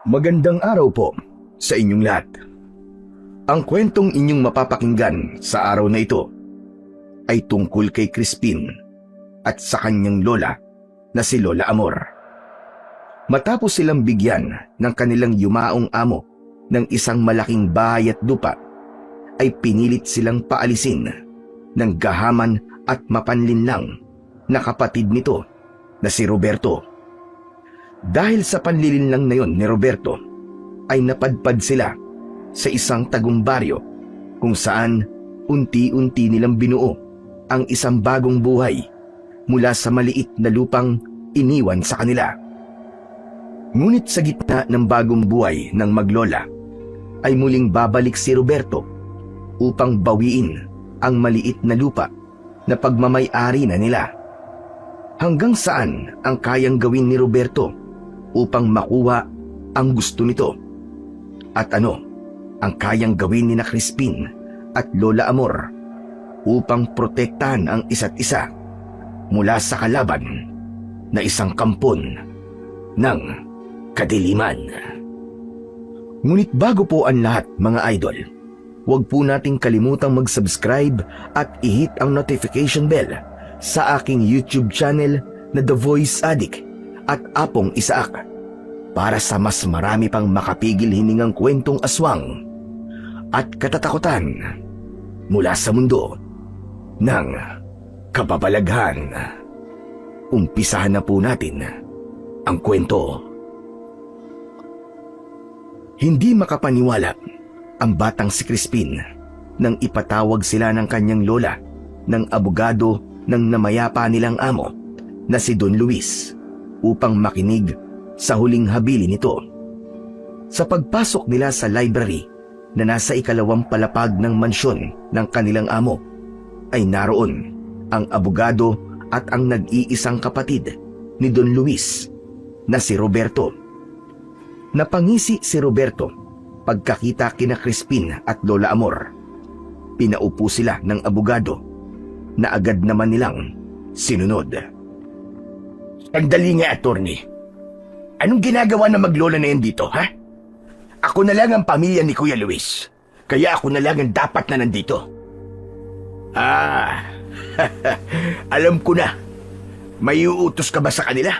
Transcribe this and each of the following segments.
Magandang araw po sa inyong lahat. Ang kwentong inyong mapapakinggan sa araw na ito ay tungkol kay Crispin at sa kanyang lola na si Lola Amor. Matapos silang bigyan ng kanilang yumaong amo ng isang malaking bahay at lupa, ay pinilit silang paalisin ng gahaman at mapanlinlang na kapatid nito na si Roberto. Dahil sa panlilinlang na yon ni Roberto, ay napadpad sila sa isang tagumbaryo kung saan unti-unti nilang binuo ang isang bagong buhay mula sa maliit na lupang iniwan sa kanila. Ngunit sa gitna ng bagong buhay ng maglola, ay muling babalik si Roberto upang bawiin ang maliit na lupa na pagmamay-ari na nila. Hanggang saan ang kayang gawin ni Roberto upang makuha ang gusto nito? At ano ang kayang gawin ni na Crispin at Lola Amor upang protektahan ang isa't isa mula sa kalaban na isang kampon ng kadiliman? Ngunit bago po ang lahat, mga idol, huwag po nating kalimutang mag-subscribe at i-hit ang notification bell sa aking YouTube channel na The Voice Addict at Apong Isaak para sa mas marami pang makapigil hiningang kwentong aswang at katatakutan mula sa mundo ng kababalaghan. Umpisahan na po natin ang kwento. Hindi makapaniwala ang batang si Crispin nang ipatawag sila ng kanyang lola ng abogado ng namayapa nilang amo na si Don Luis upang makinig sa huling habili nito. Sa pagpasok nila sa library na nasa ikalawang palapag ng mansyon ng kanilang amo, ay naroon ang abogado at ang nag-iisang kapatid ni Don Luis na si Roberto. Napangisi si Roberto pagkakita kina Crispin at Lola Amor. Pinaupo sila ng abogado na agad naman nilang sinunod. Sandali nga, attorney. Anong ginagawa ng maglola na yan dito, ha? Ako na lang ang pamilya ni Kuya Luis, kaya ako na lang ang dapat na nandito. Alam ko na. May uutos ka ba sa kanila?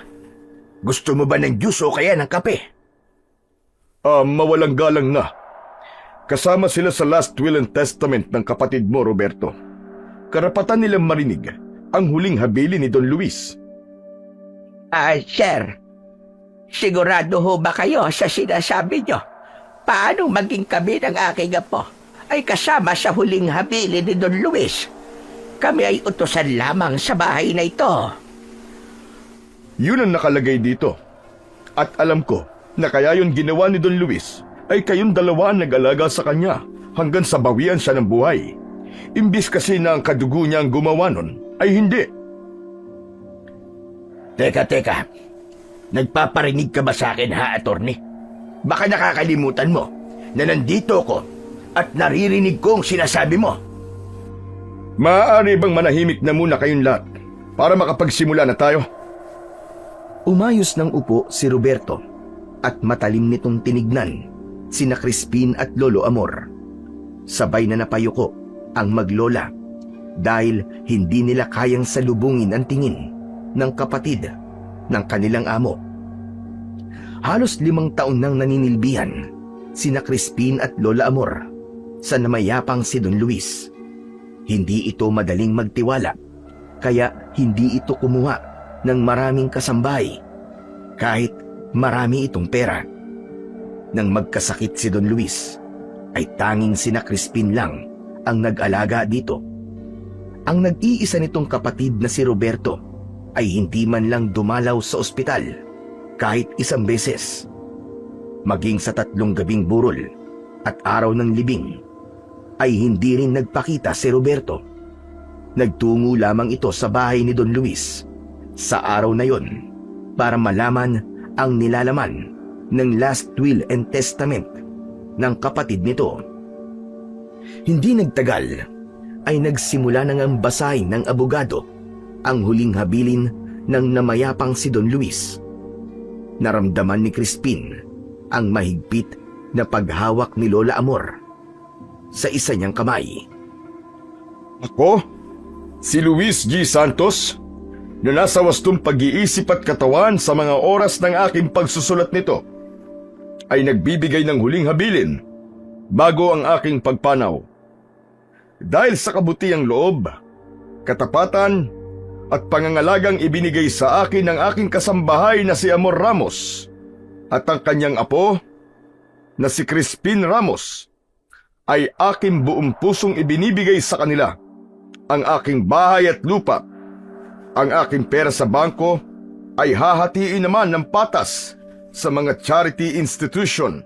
Gusto mo ba ng juice o kaya ng kape? Mawalang galang na. Kasama sila sa last will and testament ng kapatid mo, Roberto. Karapatan nilang marinig ang huling habili ni Don Luis. Sir, sigurado ho ba kayo sa sinasabi nyo? Paano maging kami ng aking apo ay kasama sa huling habili ni Don Luis? Kami ay utusan lamang sa bahay na ito. Yun ang nakalagay dito. At alam ko na kaya yun ginawa ni Don Luis ay kayong dalawa ang nag-alaga sa kanya hanggang sa bawian siya ng buhay. Imbis kasi na ang kadugo niya ang gumawa nun, ay hindi. Teka. Nagpaparinig ka ba sa akin, ha, attorney? Baka nakakalimutan mo na nandito ko at naririnig ko ang sinasabi mo. Maaari bang manahimik na muna kayong lahat para makapagsimula na tayo? Umayos ng upo si Roberto at matalim nitong tinignan sina Crispin at Lolo Amor. Sabay na napayuko ang maglola dahil hindi nila kayang salubungin ang tingin ng kapatid ng kanilang amo. Halos 5 taon nang naninilbihan sina Crispin at Lola Amor sa namayapang si Don Luis. Hindi ito madaling magtiwala, kaya hindi ito kumuha ng maraming kasambahay kahit marami itong pera. Nang magkasakit si Don Luis, ay tanging sina Crispin lang ang nag-alaga dito. Ang nag-iisa nitong kapatid na si Roberto ay hindi man lang dumalaw sa ospital kahit isang beses. Maging sa 3 gabing burol at araw ng libing, ay hindi rin nagpakita si Roberto. Nagtungo lamang ito sa bahay ni Don Luis sa araw na yon para malaman ang nilalaman ng last will and testament ng kapatid nito. Hindi nagtagal ay nagsimula nang ang basahin ng abogado ang huling habilin ng namayapang si Don Luis. Naramdaman ni Crispin ang mahigpit na paghawak ni Lola Amor sa isa niyang kamay. Ako, si Luis G. Santos, na nasa wastong pag-iisip at katawan sa mga oras ng aking pagsusulat nito, ay nagbibigay ng huling habilin bago ang aking pagpanaw. Dahil sa kabutiang loob, katapatan at pangangalagang ibinigay sa akin ng aking kasambahay na si Amor Ramos at ang kanyang apo na si Crispin Ramos, ay aking buong pusong ibinibigay sa kanila ang aking bahay at lupa. Ang aking pera sa bangko ay hahatiin naman ng patas sa mga charity institution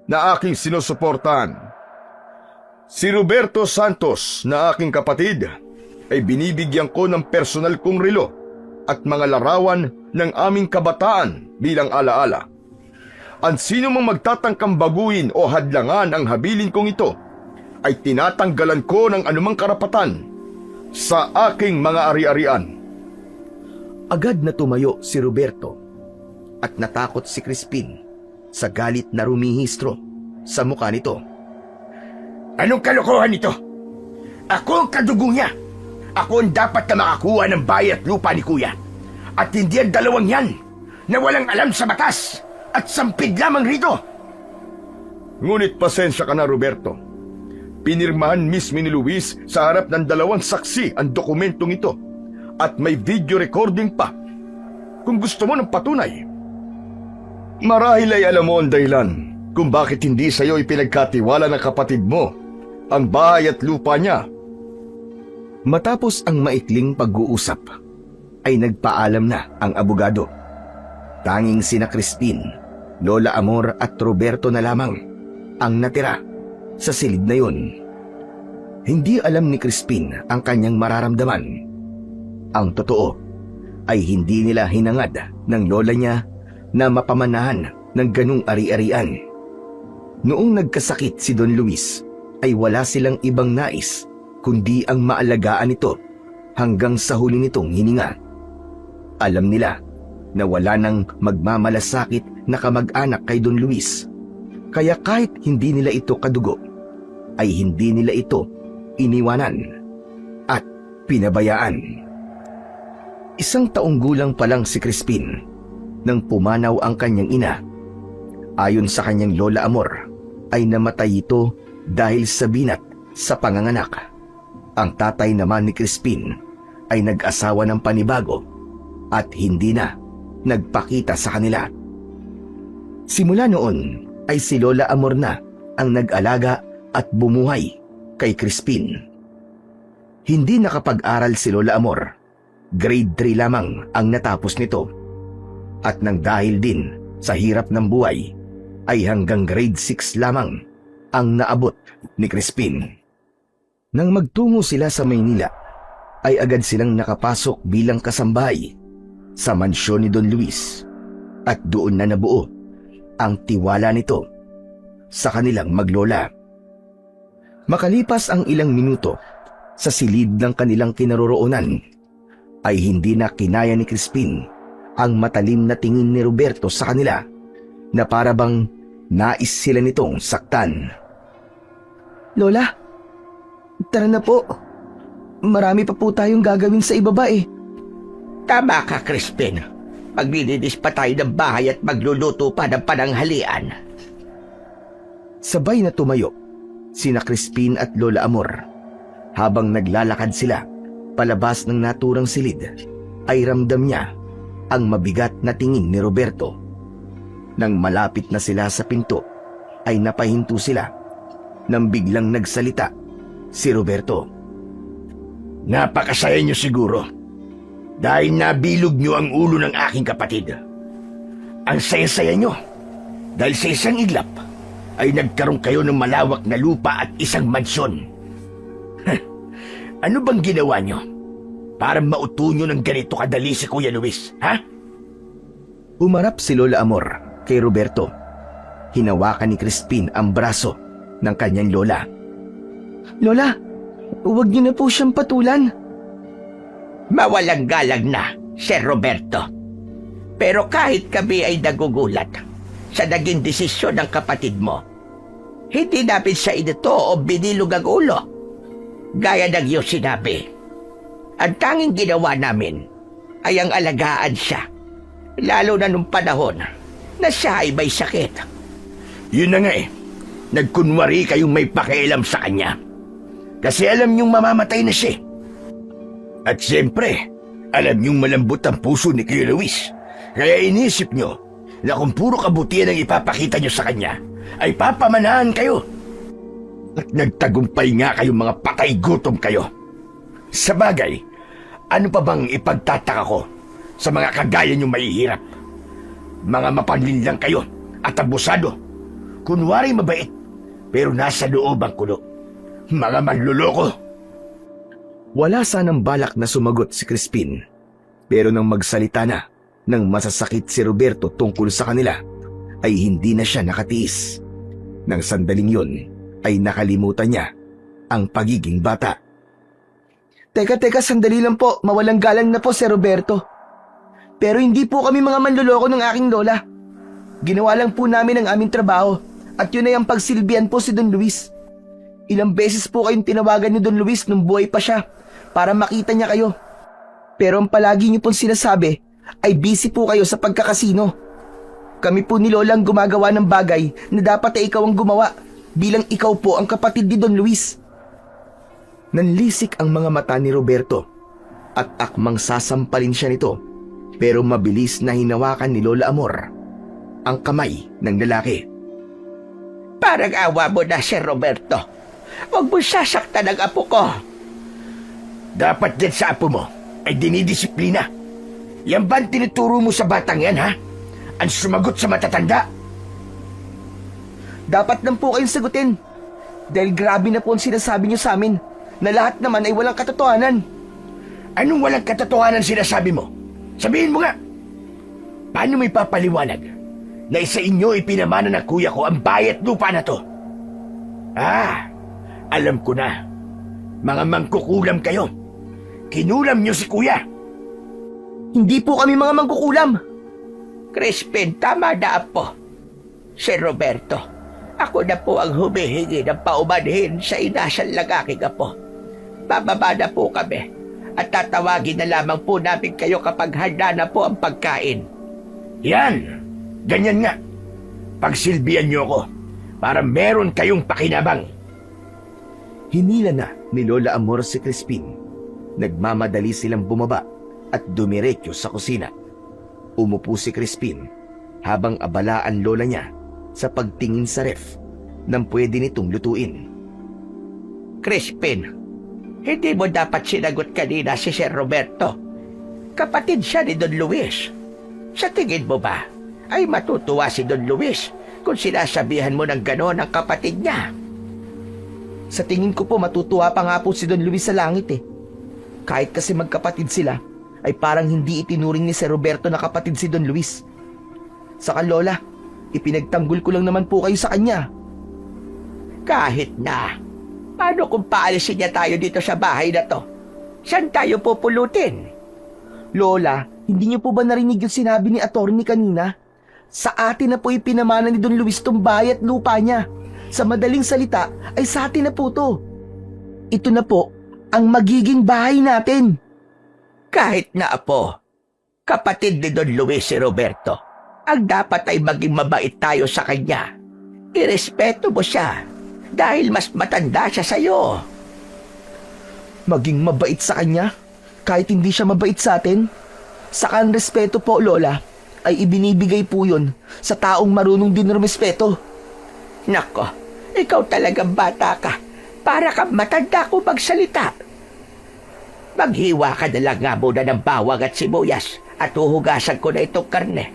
na aking sinusuportahan. Si Roberto Santos na aking kapatid ay binibigyan ko ng personal kong relo at mga larawan ng aming kabataan bilang alaala. Ang sino mang magtatangkang baguhin o hadlangan ang habilin kong ito ay tinatanggalan ko ng anumang karapatan sa aking mga ari-arian. Agad na tumayo si Roberto at natakot si Crispin sa galit na rumihistro sa mukha nito. Anong kalokohan ito? Ako ang kadugo niya. Ako ang dapat na makakuha ng bahay at lupa ni Kuya. At hindi ang dalawang yan na walang alam sa batas at sampid lamang rito. Ngunit pasensya ka na, Roberto. Pinirmahan mismo ni Luis sa harap ng dalawang saksi ang dokumentong ito at may video recording pa. Kung gusto mo ng patunay, marahil ay alam mo ang dahilan kung bakit hindi sa iyo ipinagkatiwala ng kapatid mo ang bahay at lupa niya. Matapos ang maikling pag-uusap, ay nagpaalam na ang abogado. Tanging sina Crispin, Lola Amor at Roberto na lamang ang natira sa silid na yun. Hindi alam ni Crispin ang kanyang mararamdaman. Ang totoo ay hindi nila hinangad ng lola niya na mapamanahan ng ganung ari-arian. Noong nagkasakit si Don Luis, ay wala silang ibang nais kundi ang maalagaan ito hanggang sa huli nitong hininga. Alam nila na wala nang magmamalasakit na kamag-anak kay Don Luis, kaya kahit hindi nila ito kadugo, ay hindi nila ito iniwanan at pinabayaan. 1 taong gulang pa lang si Crispin nang pumanaw ang kanyang ina. Ayon sa kanyang Lola Amor, ay namatay ito dahil sa binat sa panganganak. Ang tatay naman ni Crispin ay nag-asawa ng panibago at hindi na nagpakita sa kanila. Simula noon ay si Lola Amor na ang nag-alaga at bumuhay kay Crispin. Hindi nakapag-aral si Lola Amor. Grade 3 lamang ang natapos nito. At nang dahil din sa hirap ng buhay, ay hanggang grade 6 lamang ang naabot ni Crispin. Nang magtungo sila sa Maynila, ay agad silang nakapasok bilang kasambahay sa mansyon ni Don Luis at doon na nabuo ang tiwala nito sa kanilang maglola. Makalipas ang ilang minuto sa silid ng kanilang kinaroroonan, ay hindi na kinaya ni Crispin ang matalim na tingin ni Roberto sa kanila na para bang nais sila nitong saktan. Lola, tara na po. Marami pa po tayong gagawin sa ibaba eh. Tama ka, Crispin. Maglilinis pa tayo ng bahay at magluluto pa ng pananghalian. Sabay na tumayo sina Crispin at Lola Amor. Habang naglalakad sila palabas ng naturang silid, ay ramdam niya ang mabigat na tingin ni Roberto. Nang malapit na sila sa pinto, ay napahinto sila nang biglang nagsalita si Roberto. Napakasaya niyo siguro dahil nabilog niyo ang ulo ng aking kapatid. Ang saya-saya niyo dahil sa isang iglap ay nagkaroon kayo ng malawak na lupa at isang mansyon. Ano bang ginawa niyo para mauto niyo ng ganito kadali si Kuya Luis, ha? Umarap si Lola Amor kay Roberto. Hinawakan ni Crispin ang braso ng kanyang lola. Lola, huwag niyo na po siyang patulan. Mawalang galang na, Sir Roberto. Pero kahit kami ay nagugulat, sa naging desisyon ng kapatid mo. Hindi namin sa ito o binilog ang ulo. Gaya ng iyong sinabi, ang tanging ginawa namin ay ang alagaan siya, lalo na nung panahon na siya ay may sakit. Yun na nga eh. Nagkunwari kayong may pakialam sa kanya. Kasi alam niyong mamamatay na siya. At siyempre, alam niyong malambot ang puso ni Kuya Luis. Kaya inisip niyo na kung puro kabutihan ang ipapakita niyo sa kanya, ay papamanahan kayo. At nagtagumpay nga kayong mga patay gutom kayo. Sa bagay, ano pa bang ipagtataka ko sa mga kagaya niyong mahihirap? Mga mapanlinlang kayo at abusado. Kunwari mabait, pero nasa loob ang kulo. Mga manluloko. Wala sanang balak na sumagot si Crispin, pero nang magsalita na ng masasakit si Roberto tungkol sa kanila, ay hindi na siya nakatiis. Nang sandaling yun, ay nakalimutan niya ang pagiging bata. Teka, sandali lang po. Mawalang galang na po, Sir Roberto. Pero hindi po kami mga manloloko ng aking lola. Ginawa lang po namin ang aming trabaho at yun ay ang pagsilbihan po si Don Luis. Ilang beses po kayong tinawagan ni Don Luis nung buhay pa siya para makita niya kayo. Pero ang palagi niyo pong sinasabi ay busy po kayo sa pagkakasino. Kami po ni Lola ang gumagawa ng bagay na dapat ay ikaw ang gumawa bilang ikaw po ang kapatid ni Don Luis. Nanlisik ang mga mata ni Roberto at akmang sasampalin siya nito, pero mabilis na hinawakan ni Lola Amor ang kamay ng lalaki. Parang awa mo na, Sir Roberto. Huwag mo sasaktan ang apo ko. Dapat din sa apo mo ay dinidisiplina. Yan ba ang tinuturo mo sa batang yan, ha? Ang sumagot sa matatanda? Dapat lang po kayong sagutin. Dahil grabe na po ang sinasabi niyo sa amin na lahat naman ay walang katotohanan. Anong walang katotohanan sinasabi mo? Sabihin mo nga. Paano may papaliwanag na isa inyo ipinamana ng kuya ko ang bayat lupa na to? Alam ko na. Mga mangkukulam kayo. Kinulam niyo si kuya. Hindi po kami mga mangkukulam. Crispin, tama na apo. Sir Roberto, ako na po ang humihingi ng paumanhin sa inasal ng aking apo. Bababa na po kami at tatawagin na lamang po namin kayo kapag handa na po ang pagkain. Yan. Ganyan nga. Pagsilbihan niyo ako para meron kayong pakinabang. Hinila na ni Lola Amor si Crispin. Nagmamadali silang bumaba at dumiretso sa kusina. Umupo si Crispin habang abala ang lola niya sa pagtingin sa ref nang pwede nitong lutuin. Crispin, hindi mo dapat sinagot kanina si Sir Roberto. Kapatid siya ni Don Luis. Sa tingin mo ba ay matutuwa si Don Luis kung sinasabihan mo ng gano'n ang kapatid niya? Sa tingin ko po matutuwa pa nga po si Don Luis sa langit eh. Kahit kasi magkapatid sila, ay parang hindi itinuring ni Sir Roberto na kapatid si Don Luis. Saka Lola, ipinagtanggol ko lang naman po kayo sa kanya. Kahit na, paano kung paalisin niya tayo dito sa bahay na to? Saan tayo pupulutin? Lola, hindi niyo po ba narinig yung sinabi ni attorney kanina? Sa atin na po ipinamana ni Don Luis tong bahay at lupa niya. Sa madaling salita, ay sa atin na po to. Ito na po ang magiging bahay natin. Kahit na apo, kapatid ni Don Luis si Roberto, ang dapat ay maging mabait tayo sa kanya. Irespeto mo siya dahil mas matanda siya sa'yo. Maging mabait sa kanya? Kahit hindi siya mabait sa atin? Saka ang respeto po, Lola, ay ibinibigay po yun sa taong marunong din rumespeto. Nako, ikaw talagang bata ka. Para kang matanda ko magsalita. Maghiwa ka na lang nga muna ng bawang at sibuyas at uhugasan ko na itong karne.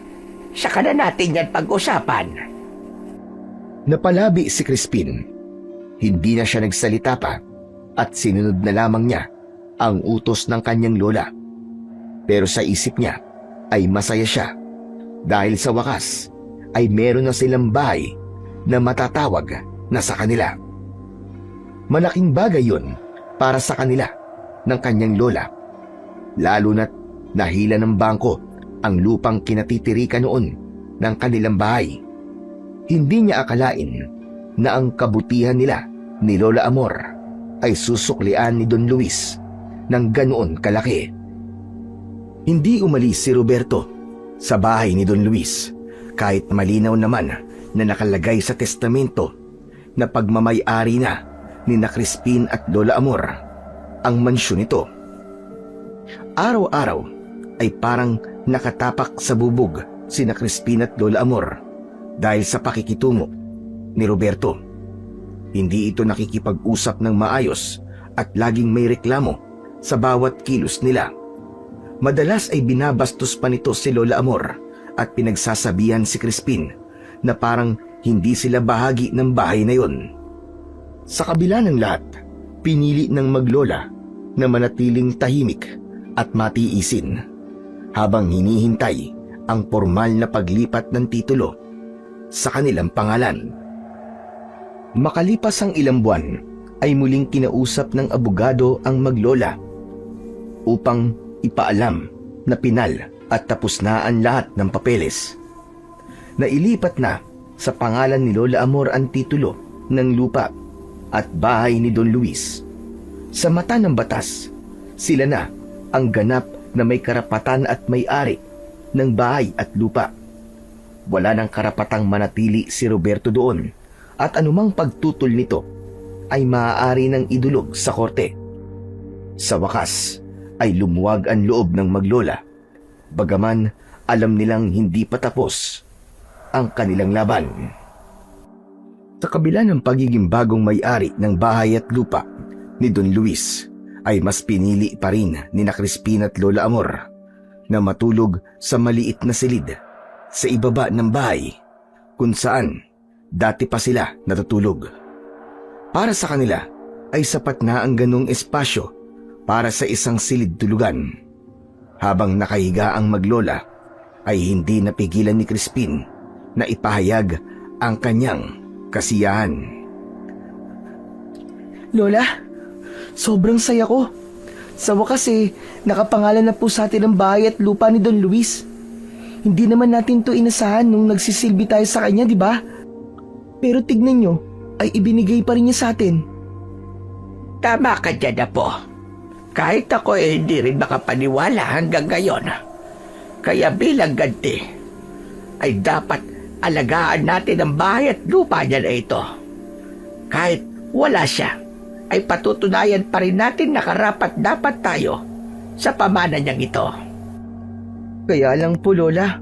Saka na natin yan pag-usapan. Napalabi si Crispin. Hindi na siya nagsalita pa at sinunod na lamang niya ang utos ng kanyang lola. Pero sa isip niya ay masaya siya dahil sa wakas ay meron na silang bahay na matatawag na sa kanila. Malaking bagay yun para sa kanila ng kanyang lola, lalo na't nahila ng bangko ang lupang kinatitirikan noon ng kanilang bahay Hindi niya akalain na ang kabutihan nila ni Lola Amor ay susuklian ni Don Luis ng ganoon kalaki. Hindi umalis si Roberto sa bahay ni Don Luis kahit malinaw naman na nakalagay sa testamento na pagmamay-ari na ni na Crispin at Lola Amor ang mansyon nito. Araw-araw ay parang nakatapak sa bubog si na Crispin at Lola Amor dahil sa pakikitungo ni Roberto. Hindi ito nakikipag-usap ng maayos at laging may reklamo sa bawat kilos nila. Madalas ay binabastos pa nito si Lola Amor at pinagsasabihan si Crispin na parang hindi sila bahagi ng bahay na yon. Sa kabila ng lahat, pinili ng maglola na manatiling tahimik at matiisin habang hinihintay ang formal na paglipat ng titulo sa kanilang pangalan. Makalipas ang ilang buwan ay muling kinausap ng abogado ang maglola upang ipaalam na pinal at tapos na ang lahat ng papeles. Nailipat na sa pangalan ni Lola Amor ang titulo ng lupa at bahay ni Don Luis. Sa mata ng batas, sila na ang ganap na may karapatan at may-ari ng bahay at lupa. Wala nang karapatang manatili si Roberto doon at anumang pagtutol nito ay maaari ng idulog sa korte. Sa wakas ay lumuwag ang loob ng maglola, bagaman alam nilang hindi pa tapos ang kanilang laban. Sa kabila ng pagiging bagong may-ari ng bahay at lupa ni Don Luis, ay mas pinili pa rin ni na Crispin at Lola Amor na matulog sa maliit na silid sa ibaba ng bahay kung saan dati pa sila natutulog. Para sa kanila ay sapat na ang ganong espasyo para sa isang silid tulugan. Habang nakahiga ang maglola ay hindi napigilan ni Crispin na ipahayag ang kanyang kasiyahan. Lola, sobrang saya ko. Sa wakas nakapangalan na po sa atin ang bahay at lupa ni Don Luis. Hindi naman natin to inasahan nung nagsisilbi tayo sa kanya, di ba? Pero tignan nyo, ay ibinigay pa rin niya sa atin. Tama ka dyan, Apo. Kahit ako hindi rin makapaniwala hanggang ngayon. Kaya bilang ganti, ay dapat alagaan natin ang bahay at lupa niya na ito. Kahit wala siya, ay patutunayan pa rin natin na karapat-dapat tayo sa pamana niyang ito. Kaya lang po, Lola,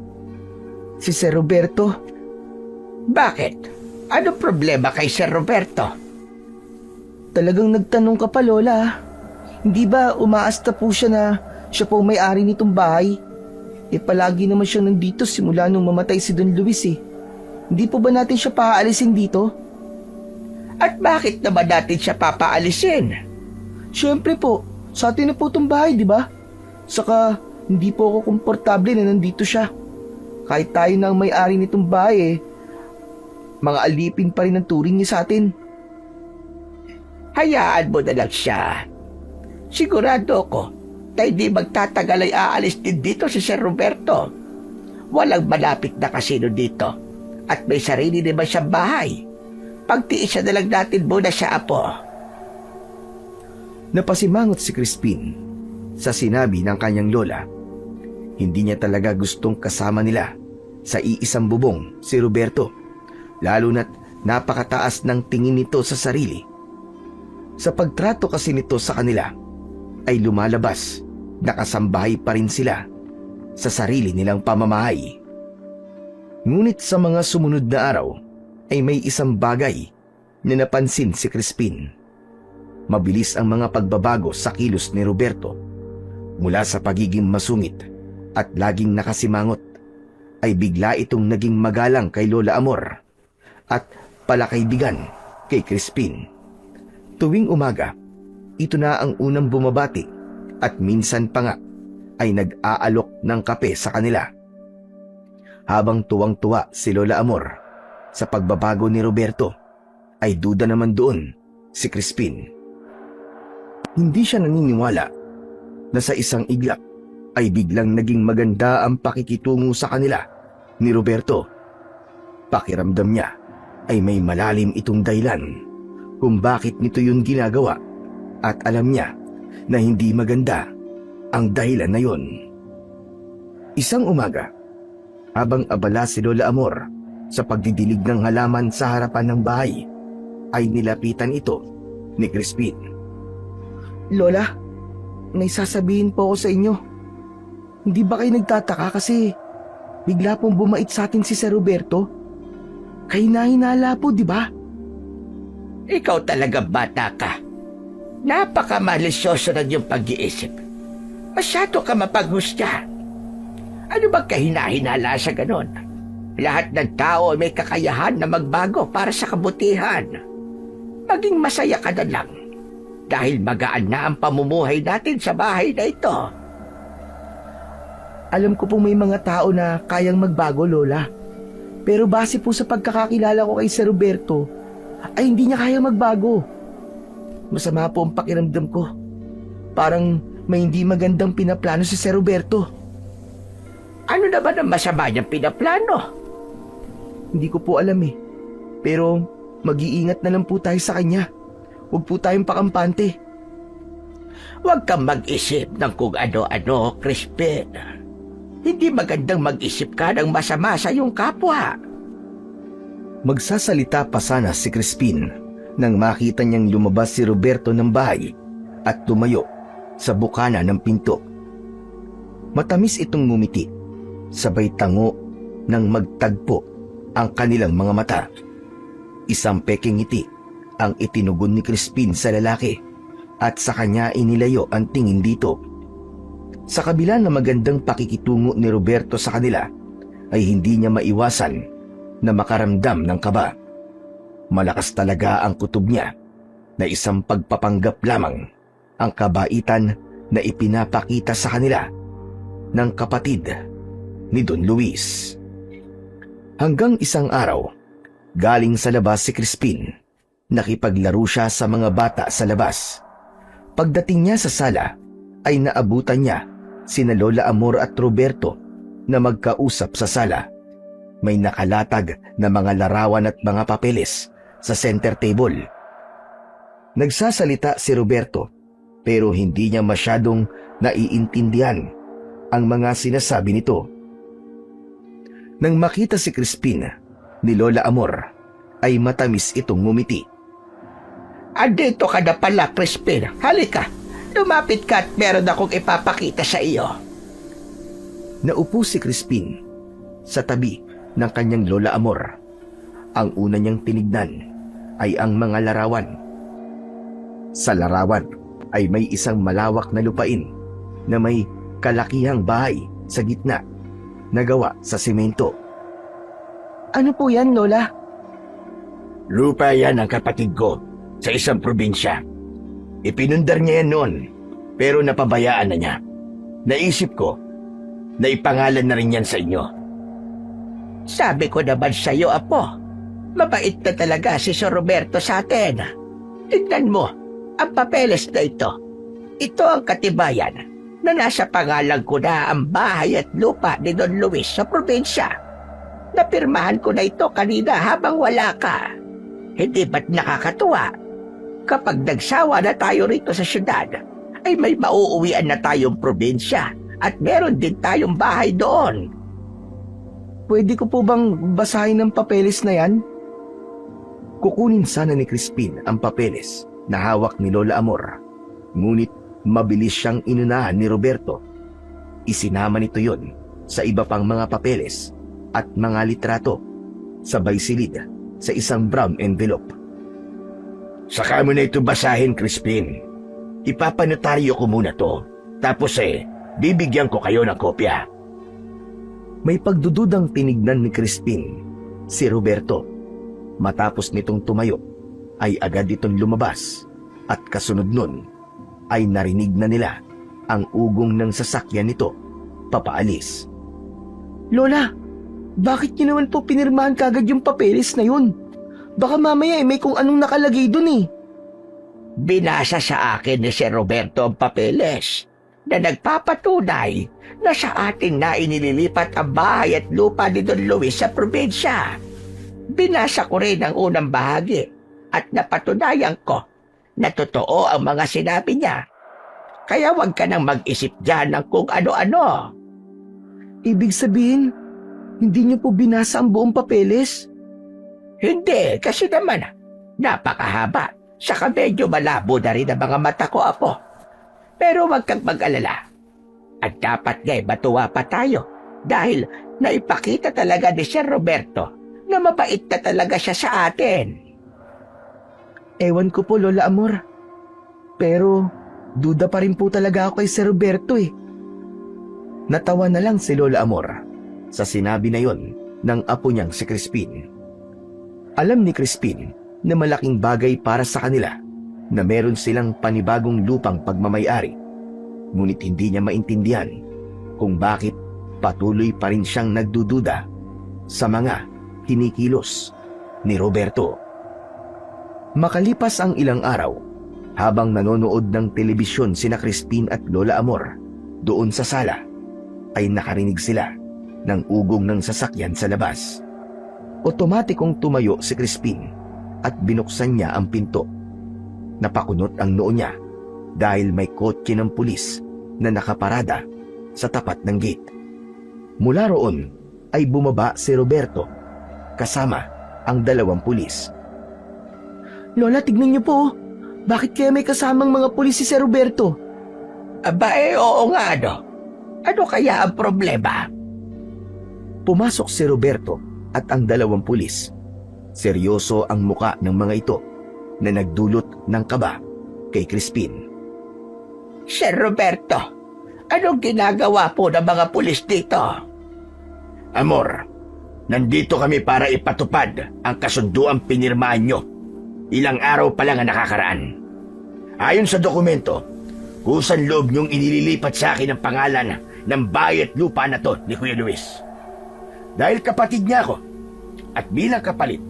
si Sir Roberto. Bakit? Ano problema kay Sir Roberto? Talagang nagtanong ka pa, Lola. Hindi ba umaasta po siya na siya po may-ari nitong bahay? Palagi naman siya nandito simula nung mamatay si Don Luis Hindi po ba natin siya paaalisin dito? At bakit naman natin siya papaalisin? Siyempre po, sa atin na po itong bahay, di ba? Saka, hindi po ako komportable na nandito siya. Kahit tayo na ang may-ari nitong bahay mga alipin pa rin ang turing niya sa atin. Hayaan mo na lang siya. Sigurado ko na hindi magtatagal ay aalis din dito si Sir Roberto. Walang malapit na kasino dito at may sarili naman siyang bahay. Pagtiisan na lang natin muna siya, Apo. Napasimangot si Crispin sa sinabi ng kanyang lola. Hindi niya talaga gustong kasama nila sa iisang bubong si Roberto, lalo na't napakataas ng tingin nito sa sarili. Sa pagtrato kasi nito sa kanila, ay lumalabas na kasambahay pa rin sila sa sarili nilang pamamahay. Ngunit sa mga sumunod na araw, ay may isang bagay na napansin si Crispin. Mabilis ang mga pagbabago sa kilos ni Roberto. Mula sa pagiging masungit at laging nakasimangot, ay bigla itong naging magalang kay Lola Amor at palakaibigan kay Crispin. Tuwing umaga, ito na ang unang bumabati at minsan pa nga ay nag-aalok ng kape sa kanila. Habang tuwang-tuwa si Lola Amor sa pagbabago ni Roberto, ay duda naman doon si Crispin. Hindi siya naniniwala na sa isang iglap ay biglang naging maganda ang pakikitungo sa kanila ni Roberto. Pakiramdam niya ay may malalim itong dahilan kung bakit nito yun ginagawa at alam niya na hindi maganda ang dahilan na yun. Isang umaga, habang abala si Lola Amor sa pagdidilig ng halaman sa harapan ng bahay, ay nilapitan ito ni Crispin. Lola, may sasabihin po ako sa inyo. Hindi ba kayo nagtataka kasi bigla pong bumait sa atin si Sir Roberto? Kayo nahinala po, di ba? Ikaw talaga bata ka. Napakamalisyoso na yung pag-iisip. Masyado ka mapaghusga. Ano bang kahinahinala sa ganon? Lahat ng tao ay may kakayahan na magbago para sa kabutihan. Maging masaya ka na lang dahil magaan na ang pamumuhay natin sa bahay na ito. Alam ko po may mga tao na kayang magbago, Lola. Pero base po sa pagkakakilala ko kay Sir Roberto, ay hindi niya kayang magbago. Masama po ang pakiramdam ko. Parang may hindi magandang pinaplano si Sir Roberto. Ano naman ang masama niyang pinaplano? Hindi ko po alam eh. Pero mag-iingat na lang po tayo sa kanya. Huwag po tayong pakampante. Huwag kang mag-isip ng kung ano-ano, Crispin. Hindi magandang mag-isip ka ng masama sa iyong kapwa. Magsasalita pa sana si Crispin nang makita niyang lumabas si Roberto ng bahay at tumayo sa bukana ng pinto. Matamis itong ngumiti, sabay tango nang magtagpo ang kanilang mga mata. Isang peking ngiti ang itinugon ni Crispin sa lalaki at sa kanya inilayo ang tingin dito. Sa kabila ng magandang pakikitungo ni Roberto sa kanila, ay hindi niya maiwasan na makaramdam ng kaba. Malakas talaga ang kutob niya na isang pagpapanggap lamang ang kabaitan na ipinapakita sa kanila ng kapatid ni Don Luis. Hanggang isang araw, galing sa labas si Crispin, nakipaglaro siya sa mga bata sa labas. Pagdating niya sa sala, ay naabutan niya sina Lola Amor at Roberto na magkausap sa sala. May nakalatag na mga larawan at mga papeles sa center table. Nagsasalita si Roberto pero hindi niya masyadong naiintindihan ang mga sinasabi nito. Nang makita si Crispin ni Lola Amor, ay matamis itong ngumiti. Andito ka na pala, Crispin. Halika, lumapit ka at meron akong ipapakita sa iyo. Naupo si Crispin sa tabi ng kanyang Lola Amor. Ang una niyang tinignan ay ang mga larawan. Sa larawan ay may isang malawak na lupain na may kalakihang bahay sa gitna na gawa sa semento. Ano po yan, Lola? Lupa yan ng kapatid ko sa isang probinsya. Ipinundar niya yan noon, pero napabayaan na niya. Naisip ko na ipangalan na rin yan sa inyo. Sabi ko naman sa iyo, Apo, mabait na talaga si Sir Roberto sa atin. Tignan mo, ang papeles na ito. Ito ang katibayan na nasa pangalan ko na ang bahay at lupa ni Don Luis sa probinsya. Napirmahan ko na ito kanina habang wala ka. Hindi ba't nakakatuwa? Kapag nagsawa na tayo rito sa syudad, ay may mauuwian na tayong probinsya at meron din tayong bahay doon. Pwede ko po bang basahin ng papeles na yan? Kukunin sana ni Crispin ang papeles na hawak ni Lola Amor. Ngunit mabilis siyang inunahan ni Roberto. Isinama nito yon sa iba pang mga papeles at mga litrato, sabay silid sa isang brown envelope. Saka mo na ito basahin, Crispin. Ipapanotaryo ko muna to. Tapos bibigyan ko kayo ng kopya. May pagdududang tinignan ni Crispin si Roberto. Matapos nitong tumayo, ay agad itong lumabas at kasunod nun ay narinig na nila ang ugong ng sasakyan nito papaalis. Lola, bakit niyo naman po pinirmahan kagad yung papeles na yun? Baka mamaya may kung anong nakalagay dun eh. Binasa sa akin ni Sir Roberto ang papeles na nagpapatunay na sa atin na inililipat ang bahay at lupa ni Don Luis sa probinsya. Binasa ko rin ang unang bahagi at napatunayan ko na totoo ang mga sinabi niya. Kaya huwag ka nang mag-isip dyan ng kung ano-ano. Ibig sabihin, hindi niyo po binasa ang buong papeles? Hindi, kasi naman, napakahaba. Saka medyo malabo na rin ang mga mata ko, Apo. Pero huwag kang mag-alala. At dapat nga'y matuwa pa tayo dahil naipakita talaga ni Sir Roberto na mabait na talaga siya sa atin. Ewan ko po, Lola Amor. Pero, duda pa rin po talaga ako kay Sir Roberto eh. Natawa na lang si Lola Amor sa sinabi na yon ng apo niyang si Crispin. Alam ni Crispin na malaking bagay para sa kanila na meron silang panibagong lupang pagmamayari, ngunit hindi niya maintindihan kung bakit patuloy pa rin siyang nagdududa sa mga kinikilos ni Roberto. Makalipas ang ilang araw, habang nanonood ng telebisyon sina Crispin at Lola Amor doon sa sala, ay nakarinig sila ng ugong ng sasakyan sa labas. Otomatikong tumayo si Crispin at binuksan niya ang pinto. Napakunot ang noo niya dahil may kotse ng pulis na nakaparada sa tapat ng gate. Mula roon ay bumaba si Roberto kasama ang 2 pulis. Lola, tignan niyo po. Bakit kaya may kasamang mga pulis si Sir Roberto? Aba oo nga ano. Ano kaya ang problema? Pumasok si Roberto at ang 2 pulis. Seryoso ang muka ng mga ito na nagdulot ng kaba kay Crispin. Sir Roberto, anong ginagawa po ng mga pulis dito? Amor, nandito kami para ipatupad ang kasunduang pinirmahan nyo. Ilang araw pa lang ang nakakaraan. Ayon sa dokumento, kusang loob nyong inililipat sa akin ang pangalan ng bayat lupa na to ni Kuya Luis. Dahil kapatid niya ako, at bilang kapalit,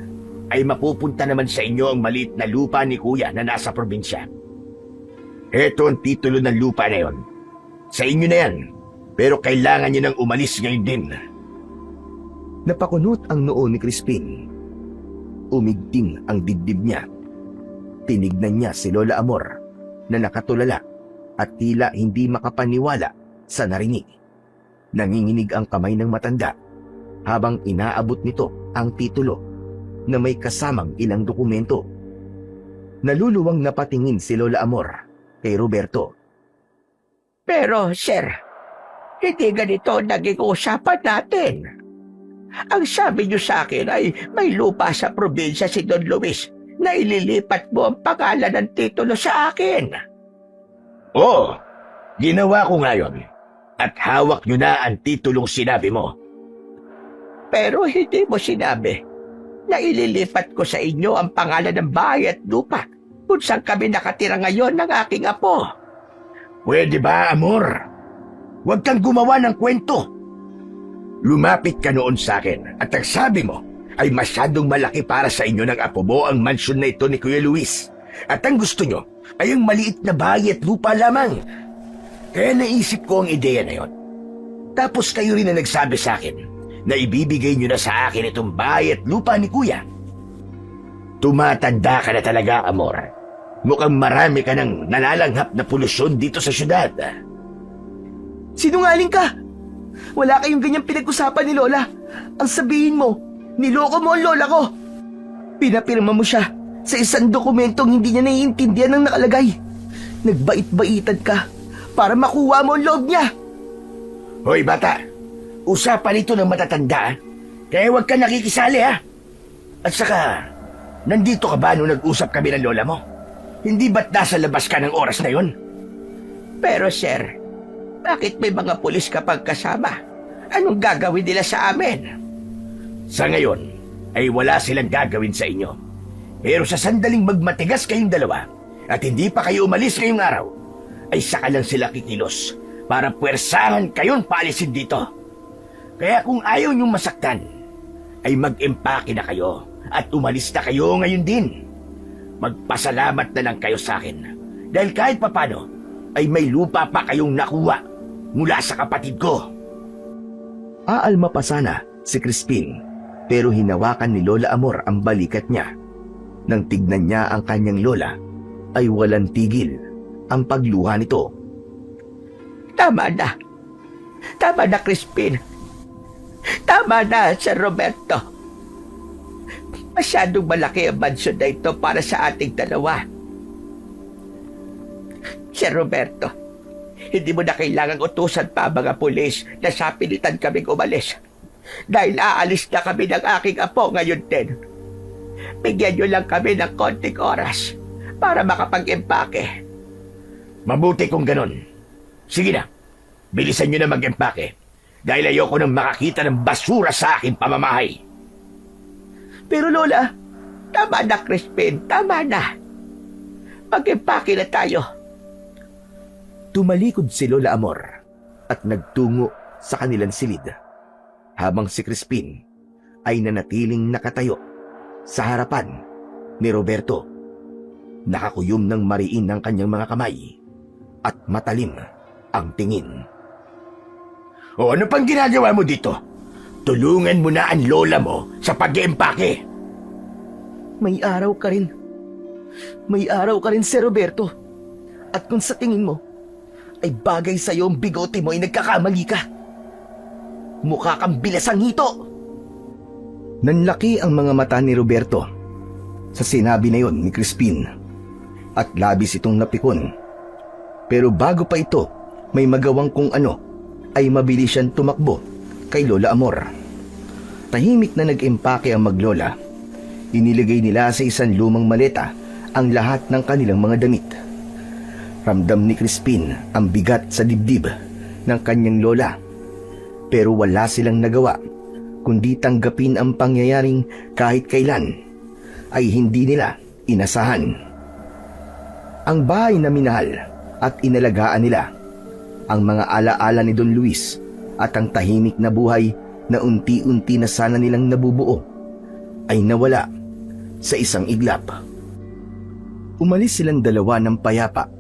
ay mapupunta naman sa inyo ang maliit na lupa ni Kuya na nasa probinsya. Ito ang titulo ng lupa na yon. Sa inyo na yan, pero kailangan nyo nang umalis ngayon din. Napakunot ang noo ni Crispin. Umigting ang dibdib niya. Tinignan niya si Lola Amor na nakatulala at tila hindi makapaniwala sa narinig. Nanginginig ang kamay ng matanda habang inaabot nito ang titulo na may kasamang ilang dokumento. Naluluwang napatingin si Lola Amor kay Roberto. Pero sir, hindi ganito naging usapan natin. Ang sabi niyo sa akin ay may lupa sa probinsya si Don Luis na ililipat mo ang pangalan ng titulo sa akin. Oo, ginawa ko ngayon. At hawak nyo na ang titulong sinabi mo. Pero hindi mo sinabi na ililipat ko sa inyo ang pangalan ng bahay at lupa kung saan kami nakatira ngayon ng aking apo. Pwede ba, Amor? Huwag kang gumawa ng kwento. Lumapit ka noon sa akin at ang sabi mo ay masyadong malaki para sa inyo ng apo mo ang mansyon na ito ni Kuya Luis. At ang gusto nyo ay ang maliit na bahay at lupa lamang. Kaya naisip ko ang ideya na yon. Tapos kayo rin na nagsabi sa akin na ibibigay nyo na sa akin itong bahay at lupa ni Kuya. Tumatanda ka na talaga, Amor. Mukhang marami ka ng nalalanghap na polusyon dito sa syudad. Sinungaling ka! Wala kayong ganyang pinag-usapan ni Lola. Ang sabihin mo, niloko mo ang lola ko. Pinapirma mo siya sa isang dokumentong hindi niya naiintindihan ng nakalagay. Nagbait-baitan ka para makuha mo ang loob niya. Hoy bata, usapan ito ng matatanda, kaya huwag ka nakikisali ha. At saka, nandito ka ba nung nag-usap kami ng lola mo? Hindi ba't nasa labas ka ng oras na yon? Pero sir, bakit may mga pulis kapag kasama? Anong gagawin nila sa amin? Sa ngayon, ay wala silang gagawin sa inyo. Pero sa sandaling magmatigas kayong dalawa at hindi pa kayo umalis ngayong araw, ay saka lang sila kikilos para puwersahan kayong paalisin dito. Kaya kung ayaw niyong masaktan, ay mag-empake na kayo at umalis na kayo ngayon din. Magpasalamat na lang kayo sa akin dahil kahit papano ay may lupa pa kayong nakuha mula sa kapatid ko. Aalma pa sana si Crispin Pero hinawakan ni Lola Amor ang balikat niya. Nang tignan niya ang kanyang lola, ay walang tigil ang pagluha nito. Tama na. Tama na, Crispin. Tama na, Sir Roberto. Masyadong malaki ang mansyon na ito para sa ating dalawa. Sir Roberto, hindi mo na kailangang utusan pa ang mga pulis na sapilitan kaming umalis. Dahil aalis na kami ng aking apo ngayon din. Bigyan nyo lang kami ng konting oras para makapag-empake. Mabuti kung ganon. Sige na, bilisan nyo na mag-empake. Dahil ayoko nang makakita ng basura sa aking pamamahay. Pero Lola, Tama na, Crispin. Tama na. Mag-empake na tayo. Tumalikod si Lola Amor at nagtungo sa kanilang silid, habang si Crispin ay nanatiling nakatayo sa harapan ni Roberto. Nakakuyom ng mariin ng kanyang mga kamay at matalim ang tingin. O ano pang ginagawa mo dito? Tulungan mo na ang lola mo sa pag-empake. may araw ka rin. May araw ka rin, Sir Roberto. At kung sa tingin mo ay bagay sa'yo ang bigote mo ay nagkakamali ka. Mukha kang bilasang hito. Nanlaki ang mga mata ni Roberto sa sinabi na yon ni Crispin at labis itong napikon. Pero bago pa ito may magawang kung ano, ay mabilis siyang tumakbo kay Lola Amor. Tahimik na nag-empake ang maglola. Iniligay nila sa isang lumang maleta ang lahat ng kanilang mga damit. Ramdam ni Crispin ang bigat sa dibdib ng kanyang lola. Pero wala silang nagawa kundi tanggapin ang pangyayaring kahit kailan ay hindi nila inasahan. Ang bahay na minahal at inalagaan nila, ang mga alaala ni Don Luis at ang tahimik na buhay na unti-unti na sana nilang nabubuo ay nawala sa isang iglap. Umalis silang dalawa ng payapa.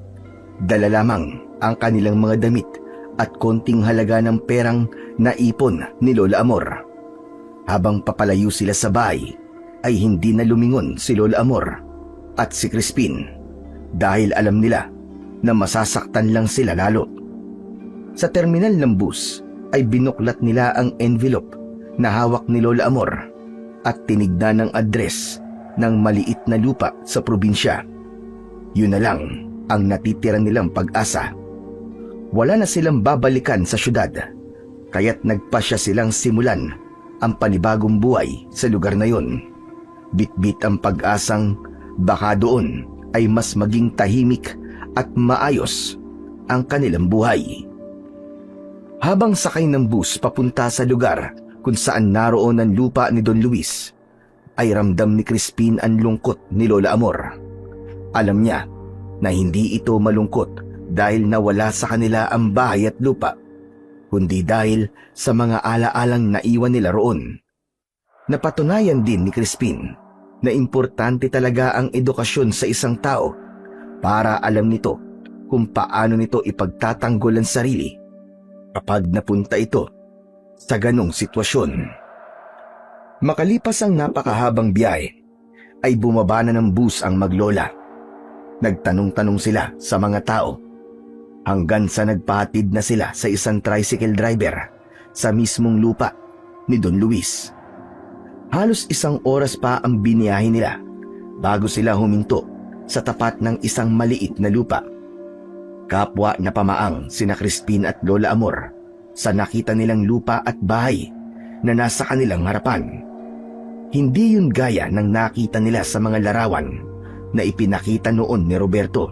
Dala lamang ang kanilang mga damit at konting halaga ng perang naipon ni Lola Amor. Habang papalayo sila sa bahay, ay hindi na lumingon si Lola Amor at si Crispin dahil alam nila na masasaktan lang sila lalo. Sa terminal ng bus ay binuklat nila ang envelope na hawak ni Lola Amor at tinignan ang address ng maliit na lupa sa probinsya. Yun na lang ang natitira nilang pag-asa. Wala na silang babalikan sa syudad, kaya't nagpasya silang simulan ang panibagong buhay sa lugar na yon. Bitbit ang pag-asang baka doon ay mas maging tahimik at maayos ang kanilang buhay. Habang sakay ng bus papunta sa lugar kung saan naroon ang lupa ni Don Luis, ay ramdam ni Crispin ang lungkot ni Lola Amor. Alam niya na hindi ito malungkot dahil nawala sa kanila ang bahay at lupa, kundi dahil sa mga alaalang naiwan nila roon. Napatunayan din ni Crispin na importante talaga ang edukasyon sa isang tao para alam nito kung paano nito ipagtatanggol ang sarili kapag napunta ito sa ganong sitwasyon. Makalipas ang napakahabang biyahe, ay bumaba na ng bus ang maglola. Nagtanong-tanong sila sa mga tao hanggang sa nagpahatid na sila sa isang tricycle driver sa mismong lupa ni Don Luis. Halos 1 oras pa ang biniyahe nila bago sila huminto sa tapat ng isang maliit na lupa. Kapwa na pamaang sina Crispin at Lola Amor sa nakita nilang lupa at bahay na nasa kanilang harapan. Hindi yun gaya ng nakita nila sa mga larawan na ipinakita noon ni Roberto.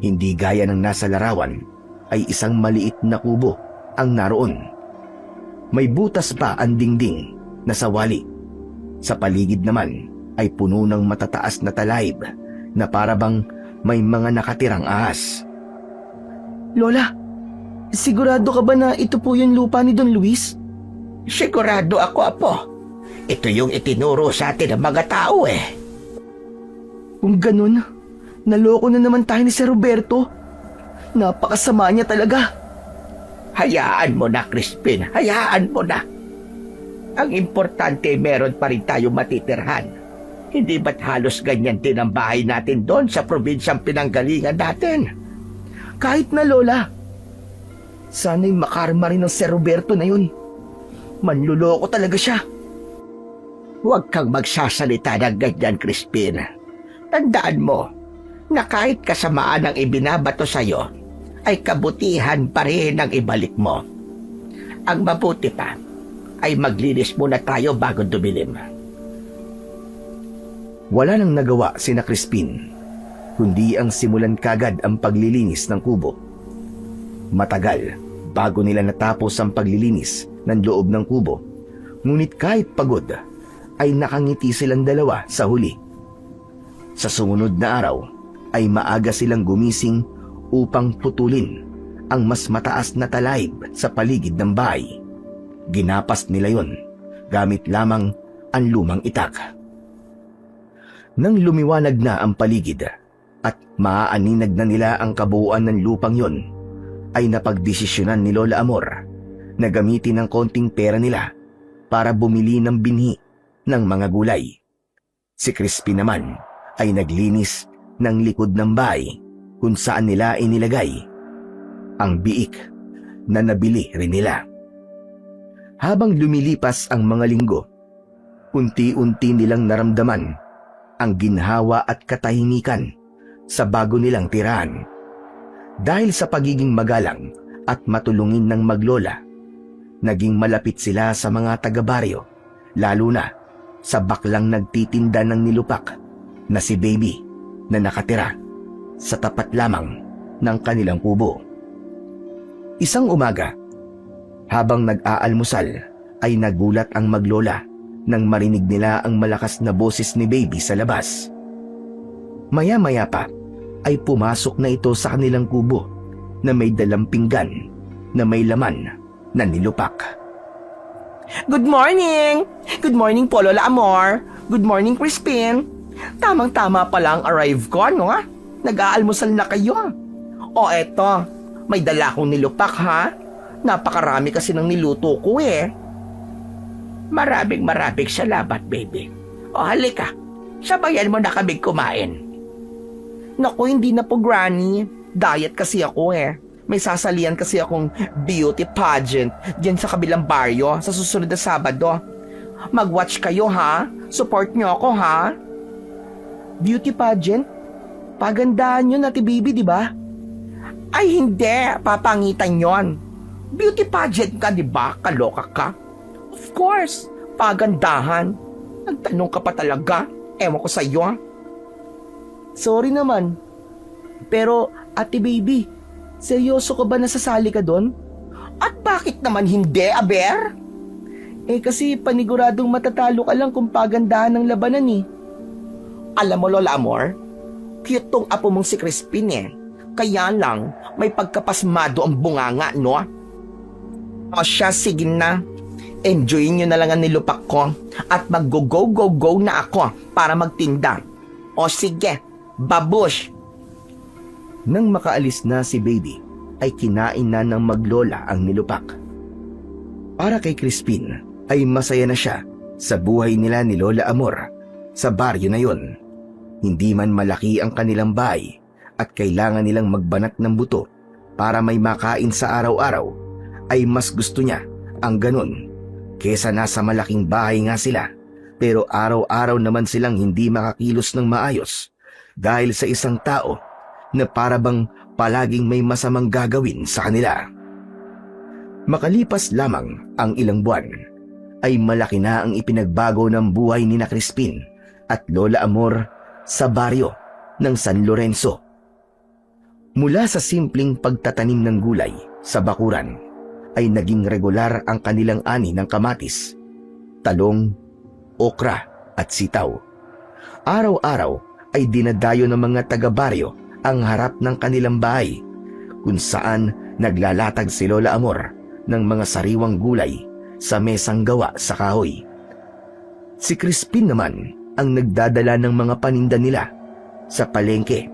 Hindi gaya ng nasa larawan ay isang maliit na kubo ang naroon. May butas pa ang dingding na sawali. Sa paligid naman ay puno ng matataas na talahib na parabang may mga nakatirang ahas. Lola, sigurado ka ba na ito po yung lupa ni Don Luis? Sigurado ako, Apo. Ito yung itinuro sa atin ng mga tao eh. Kung ganun, naloko na naman tayo ni Sir Roberto. Napakasama niya talaga. Hayaan mo na, Crispin. Hayaan mo na. Ang importante, meron pa rin tayong matitirhan. Hindi ba't halos ganyan din ang bahay natin doon sa probinsyang pinanggalingan natin? Kahit na, Lola. Sana'y makarma rin ng Sir Roberto na yun. Manluloko talaga siya. Huwag kang magsasalita ng ganyan, Crispin. Tandaan mo na kahit kasamaan ang ibinabato sa'yo, ay kabutihan pa rin ang ibalik mo. Ang mabuti pa ay maglinis muna tayo bago dumilim. Wala nang nagawa sina Crispin, kundi ang simulan kagad ang paglilinis ng kubo. Matagal bago nila natapos ang paglilinis ng loob ng kubo, ngunit kahit pagod, ay nakangiti silang dalawa sa huli. Sa sumunod na araw, ay maaga silang gumising upang putulin ang mas mataas na talayb sa paligid ng bahay. Ginapas nila yon gamit lamang ang lumang itak. Nang lumiwanag na ang paligid at maaaninag na nila ang kabuuan ng lupang yon, ay napagdesisyonan ni Lola Amor na gamitin ang konting pera nila para bumili ng binhi ng mga gulay. Si Crispin naman ay naglinis ng likod ng bahay kung saan nila inilagay ang biik na nabili rin nila. Habang lumilipas ang mga linggo, unti-unti nilang naramdaman ang ginhawa at katahimikan sa bago nilang tirahan. Dahil sa pagiging magalang at matulungin ng maglola, naging malapit sila sa mga taga-baryo, lalo na sa baklang nagtitinda ng nilupak na si Baby na nakatira sa tapat lamang ng kanilang kubo. Isang umaga, habang nag-aalmusal, ay nagulat ang maglola nang marinig nila ang malakas na boses ni Baby sa labas. Maya-maya pa ay pumasok na ito sa kanilang kubo na may dalang pinggan na may laman na nilupak. Good morning! Good morning po, Lola Amor. Good morning, Crispin. Tamang-tama pa lang arrive ko, no? Nag-aalmusal na kayo. O eto, may dala akong nilupak, ha? Napakarami kasi ng niluto ko, eh. Maraming salamat, Baby. O halika, sabayan mo na kami kumain. Naku, hindi na po, Granny. Diet kasi ako, eh. May sasalian kasi akong beauty pageant diyan sa kabilang baryo sa susunod na Sabado. Mag-watch kayo, ha? Support niyo ako, ha? Beauty pageant? Pagandahan yun, Ate Baby, di ba? Ay hindi, papangitan yon. Beauty pageant ka, di ba? Kaloka ka? Of course, pagandahan. Nagtanong ka pa talaga. Ewan ko sa'yo. Sorry naman. Pero, Ate Baby, seryoso ka ba nasasali ka doon? At bakit naman hindi, Aber? Eh kasi paniguradong matatalo ka lang kung pagandahan ng labanan eh. Alam mo, Lola Amor, cute tong apo mong si Crispin eh. Kaya lang, may pagkapasmado ang bunganga, no? O siya, sige na. Enjoyin nyo na lang ang nilupak ko at mag-go-go-go-go na ako para magtinda. O sige, babush! Nang makaalis na si Baby, ay kinain na ng maglola ang nilupak. Para kay Crispin, ay masaya na siya sa buhay nila ni Lola Amor sa baryo na yon. Hindi man malaki ang kanilang bahay at kailangan nilang magbanat ng buto para may makain sa araw-araw, ay mas gusto niya ang ganun kesa nasa malaking bahay nga sila pero araw-araw naman silang hindi makakilos ng maayos dahil sa isang tao na parabang palaging may masamang gagawin sa kanila. Makalipas lamang ang ilang buwan, ay malaki na ang ipinagbago ng buhay ni na Crispin at Lola Amor sa baryo ng San Lorenzo. Mula sa simpleng pagtatanim ng gulay sa bakuran, ay naging regular ang kanilang ani ng kamatis, talong, okra at sitaw. Araw-araw ay dinadayo ng mga taga-baryo ang harap ng kanilang bahay, kung saan naglalatag si Lola Amor ng mga sariwang gulay sa mesang gawa sa kahoy. Si Crispin naman ang nagdadala ng mga paninda nila sa palengke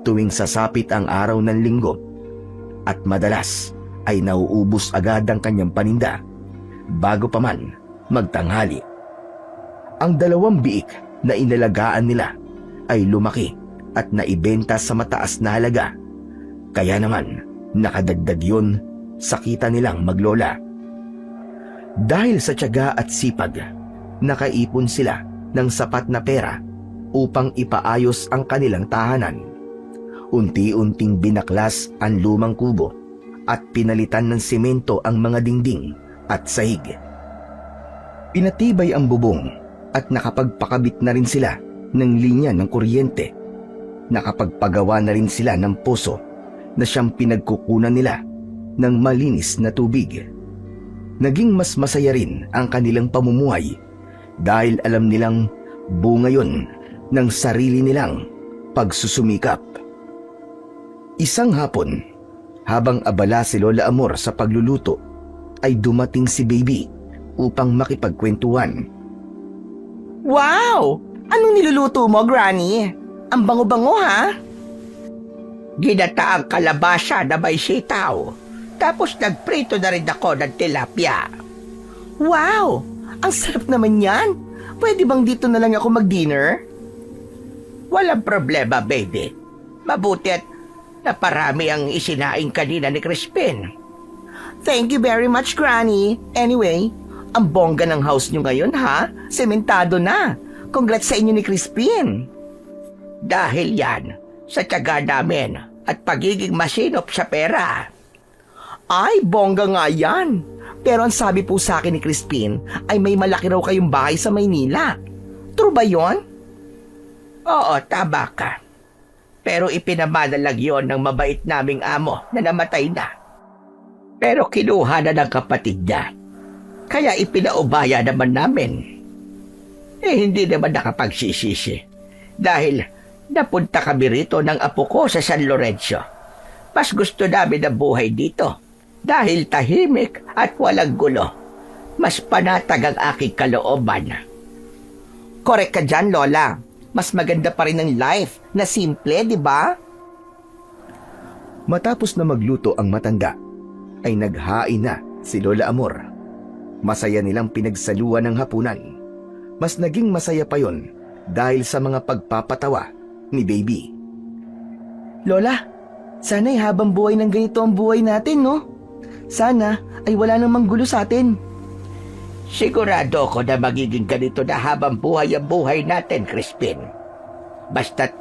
tuwing sasapit ang araw ng linggo, at madalas ay nauubos agad ang kanyang paninda bago pa man magtanghali. Ang 2 biik na inalagaan nila ay lumaki at naibenta sa mataas na halaga. Kaya naman nakadagdag yun sa kita nilang maglola. Dahil sa tiyaga at sipag, nakaipon sila ng sapat na pera upang ipaayos ang kanilang tahanan. Unti-unting binaklas ang lumang kubo at pinalitan ng semento ang mga dingding at sahig. Pinatibay ang bubong at nakapagpakabit na rin sila ng linya ng kuryente. Nakapagpagawa na rin sila ng poso na siyang pinagkukunan nila ng malinis na tubig. Naging mas masaya rin ang kanilang pamumuhay dahil alam nilang bunga yun ng sarili nilang pagsusumikap. Isang hapon, habang abala si Lola Amor sa pagluluto, ay dumating si Baby upang makipagkwentuhan. Wow! Anong niluluto mo, Granny? Ang bango-bango, ha? Ginataang kalabasa na may sitaw. Tapos nagprito na rin ako ng tilapia. Wow! Ang sarap naman yan! Pwede bang dito na lang ako mag-dinner? Walang problema, baby. Mabuti at naparami ang isinaing kanina ni Crispin. Thank you very much, Granny. Anyway, ang bongga ng house nyo ngayon, ha? Sementado na. Congrats sa inyo ni Crispin. Dahil yan, sa tiyaga namin at pagiging masinop sa pera. Ay, bongga nga yan. Pero ang sabi po sa akin ni Crispin ay may malaki raw kayong bahay sa Maynila. True ba yon? Oo, tama ka. Pero ipinamadalag yon ng mabait naming amo na namatay na. Pero kinuha na ng kapatid niya. Kaya ipinaubaya naman namin. Hindi naman nakapagsisisi. Dahil napunta kami rito ng apo ko sa San Lorenzo. Mas gusto namin ang buhay dito. Dahil tahimik at walang gulo. Mas panatag ang aking kalooban. Correct ka dyan, Lola. Mas maganda pa rin ang life na simple, di ba? Matapos na magluto ang matanda, ay naghain na si Lola Amor. Masaya nilang pinagsaluan ng hapunan. Mas naging masaya pa yon dahil sa mga pagpapatawa ni Baby. Lola, sana'y habang buhay ng ganito ang buhay natin, no? Sana ay wala namang gulo sa atin. Sigurado ko na magiging ganito na habang buhay ang buhay natin, Crispin. Basta't